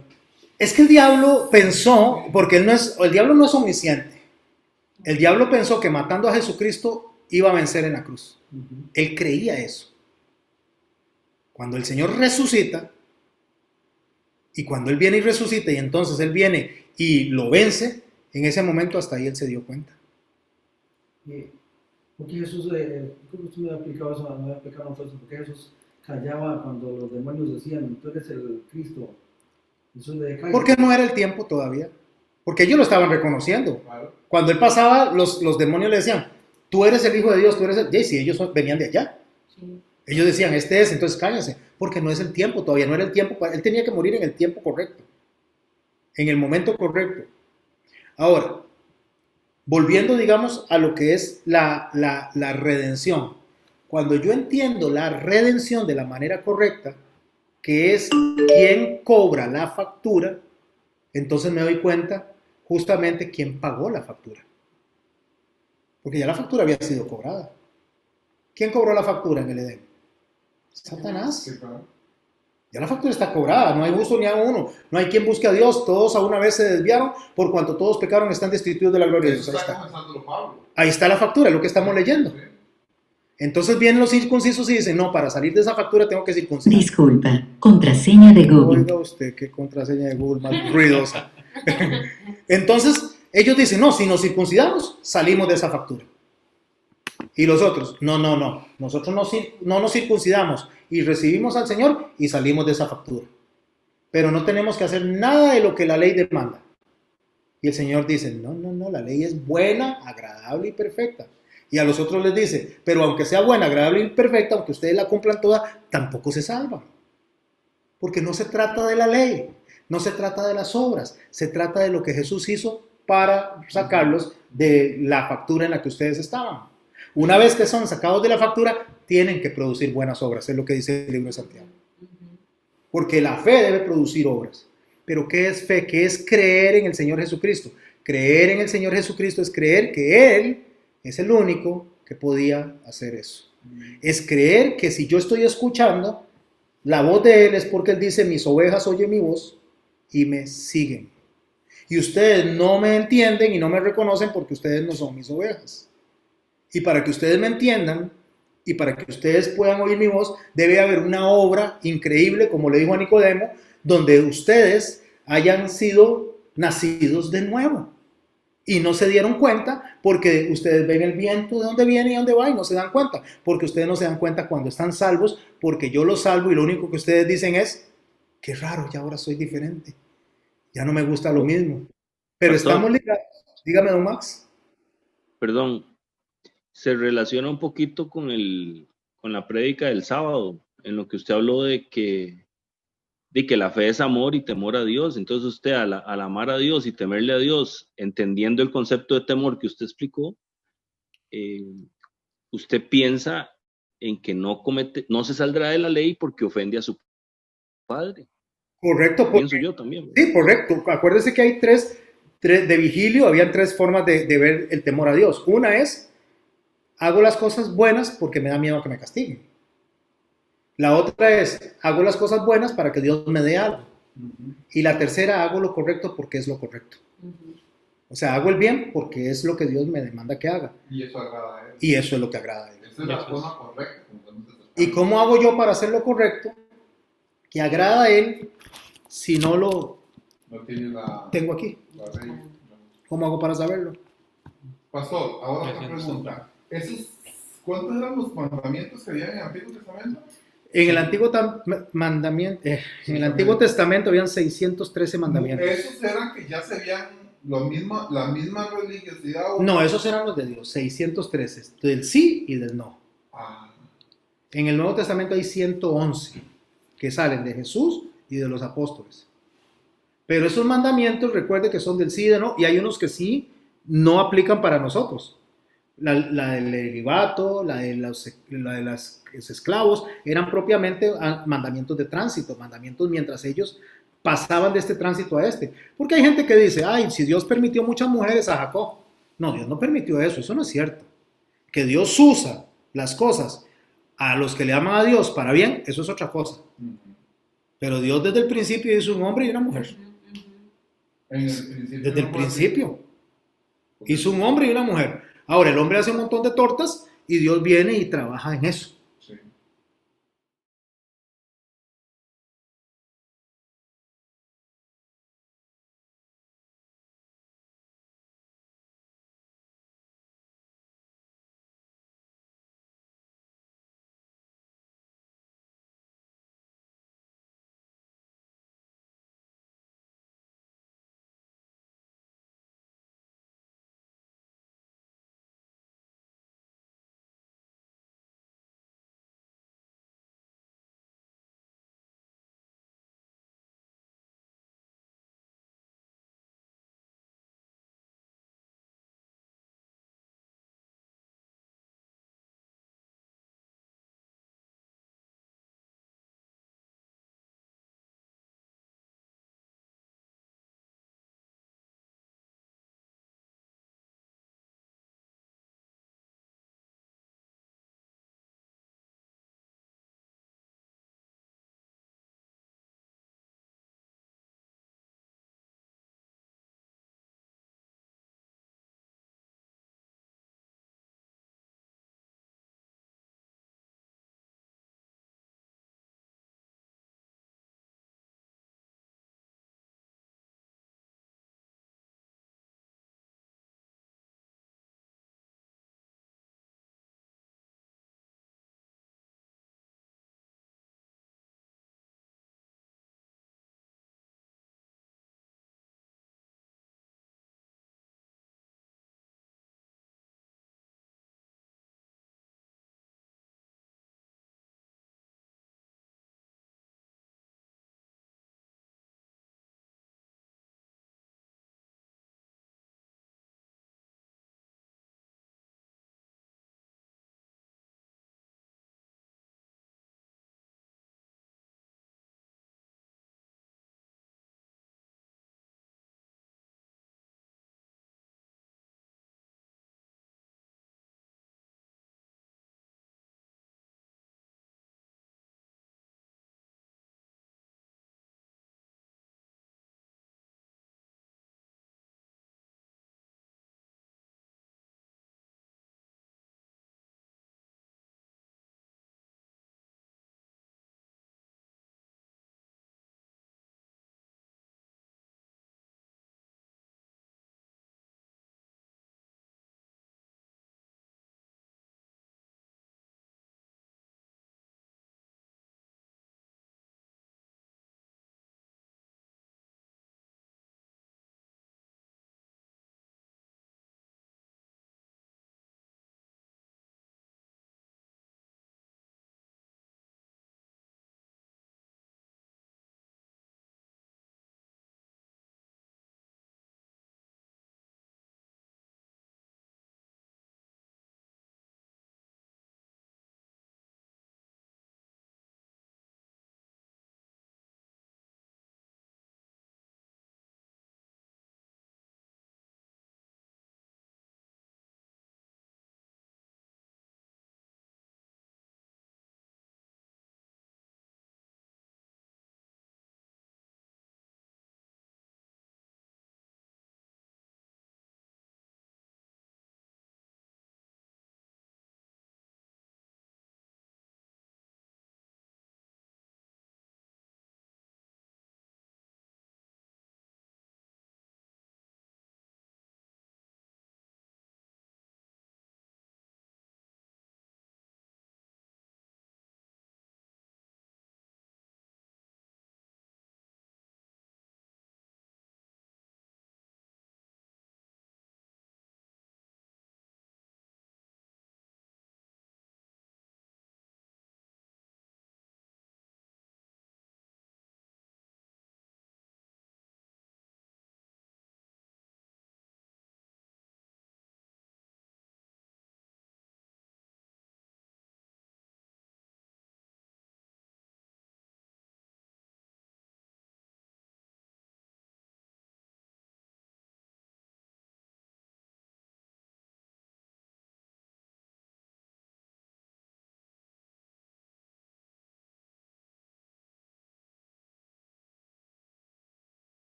Speaker 1: Es que el diablo pensó, porque el diablo no es omnisciente. El diablo pensó que matando a Jesucristo iba a vencer en la cruz. Él creía eso. Cuando el Señor resucita, y cuando Él viene y resucita, y entonces Él viene y lo vence, en ese momento hasta ahí Él se dio cuenta.
Speaker 5: Porque Jesús, ¿cómo usted me ha explicado eso? Me ha explicado entonces, porque Jesús callaba cuando los demonios decían, tú eres el Cristo. Eso de calla.
Speaker 1: Porque no era el tiempo todavía. Porque ellos lo estaban reconociendo.
Speaker 3: Claro.
Speaker 1: Cuando Él pasaba, los demonios le decían, tú eres el Hijo de Dios, tú eres el... Y si ellos venían de allá.
Speaker 4: Sí.
Speaker 1: Ellos decían, este es, entonces cállense, porque no es el tiempo todavía, no era el tiempo, él tenía que morir en el tiempo correcto, en el momento correcto. Ahora, volviendo, digamos, a lo que es la redención. Cuando yo entiendo la redención de la manera correcta, que es quien cobra la factura, entonces me doy cuenta justamente quién pagó la factura. Porque ya la factura había sido cobrada. ¿Quién cobró la factura en el Edén? Satanás.
Speaker 3: Sí, claro.
Speaker 1: Ya la factura está cobrada, no hay justo ni a uno, no hay quien busque a Dios, todos a una vez se desviaron, por cuanto todos pecaron están destituidos de la gloria de Dios.
Speaker 3: Eso
Speaker 1: Ahí
Speaker 3: está
Speaker 1: está.
Speaker 3: comenzándolo Pablo.
Speaker 1: Ahí está la factura, es lo que estamos leyendo.
Speaker 3: Sí.
Speaker 1: Entonces vienen los circuncisos y dicen, no, para salir de esa factura tengo que circuncidar.
Speaker 9: Disculpa, contraseña de Google.
Speaker 1: Oiga usted, qué contraseña de Google más ruidosa. Entonces ellos dicen, no, si nos circuncidamos, salimos de esa factura. Y los otros, no, nosotros no nos circuncidamos y recibimos al Señor y salimos de esa factura. Pero no tenemos que hacer nada de lo que la ley demanda. Y el Señor dice, no, la ley es buena, agradable y perfecta. Y a los otros les dice, pero aunque sea buena, agradable y perfecta, aunque ustedes la cumplan toda, tampoco se salvan. Porque no se trata de la ley, no se trata de las obras, se trata de lo que Jesús hizo para sacarlos de la factura en la que ustedes estaban. Una vez que son sacados de la factura, tienen que producir buenas obras, es lo que dice el libro de Santiago. Porque la fe debe producir obras. Pero ¿qué es fe? ¿Qué es creer en el Señor Jesucristo? Creer en el Señor Jesucristo es creer que Él es el único que podía hacer eso. Es creer que si yo estoy escuchando la voz de Él es porque Él dice, mis ovejas oyen mi voz y me siguen. Y ustedes no me entienden y no me reconocen porque ustedes no son mis ovejas. Y para que ustedes me entiendan y para que ustedes puedan oír mi voz, debe haber una obra increíble, como le dijo a Nicodemo, donde ustedes hayan sido nacidos de nuevo. Y no se dieron cuenta porque ustedes ven el viento de dónde viene y dónde va y no se dan cuenta. Porque ustedes no se dan cuenta cuando están salvos, porque yo los salvo y lo único que ustedes dicen es, qué raro, ya ahora soy diferente. Ya no me gusta lo mismo. Pero
Speaker 7: Pastor.
Speaker 1: estamos ligados. Dígame, don Max.
Speaker 7: Perdón, se relaciona un poquito con la prédica del sábado, en lo que usted habló de que la fe es amor y temor a Dios. Entonces usted al amar a Dios y temerle a Dios, entendiendo el concepto de temor que usted explicó, usted piensa en que no se saldrá de la ley porque ofende a su padre.
Speaker 1: Correcto.
Speaker 7: Pienso yo también.
Speaker 1: Sí, correcto. Acuérdese que hay tres de Vigilio, habían tres formas de ver el temor a Dios. Una es, hago las cosas buenas porque me da miedo a que me castiguen. La otra es, hago las cosas buenas para que Dios me dé algo. Y la tercera, hago lo correcto porque es lo correcto. O sea, hago el bien porque es lo que Dios me demanda que haga.
Speaker 3: Y eso agrada a Él.
Speaker 1: Y eso es lo que agrada a Él.
Speaker 3: Esa es la forma correcta.
Speaker 1: ¿Y cómo hago yo para hacer lo correcto que agrada a Él si no lo
Speaker 3: No tiene la
Speaker 1: tengo aquí?
Speaker 3: ley.
Speaker 1: ¿Cómo hago para saberlo?
Speaker 3: Pastor, ahora otra
Speaker 2: Gracias.
Speaker 3: pregunta. ¿Cuántos eran los mandamientos que había en el Antiguo Testamento?
Speaker 1: En el Antiguo Testamento habían 613 mandamientos.
Speaker 3: Esos eran que ya se veían la misma religiosidad.
Speaker 1: No, esos eran los de Dios, 613, del sí y del no.
Speaker 3: Ah,
Speaker 1: En el Nuevo Testamento hay 111 que salen de Jesús y de los apóstoles. Pero esos mandamientos, recuerde que son del sí y del no, y hay unos que sí no aplican para nosotros. La del celibato, la de los esclavos, eran propiamente mandamientos de tránsito, mandamientos mientras ellos pasaban de este tránsito a este. Porque hay gente que dice, ay, si Dios permitió muchas mujeres a Jacob. No, Dios no permitió eso no es cierto. Que Dios usa las cosas a los que le aman a Dios para bien, eso es otra cosa. Pero Dios desde el principio hizo un hombre y una mujer.
Speaker 3: en el principio.
Speaker 1: Desde el
Speaker 3: no fue así.
Speaker 1: principio. Hizo un hombre y una mujer. Ahora, el hombre hace un montón de tortas y Dios viene y trabaja en eso.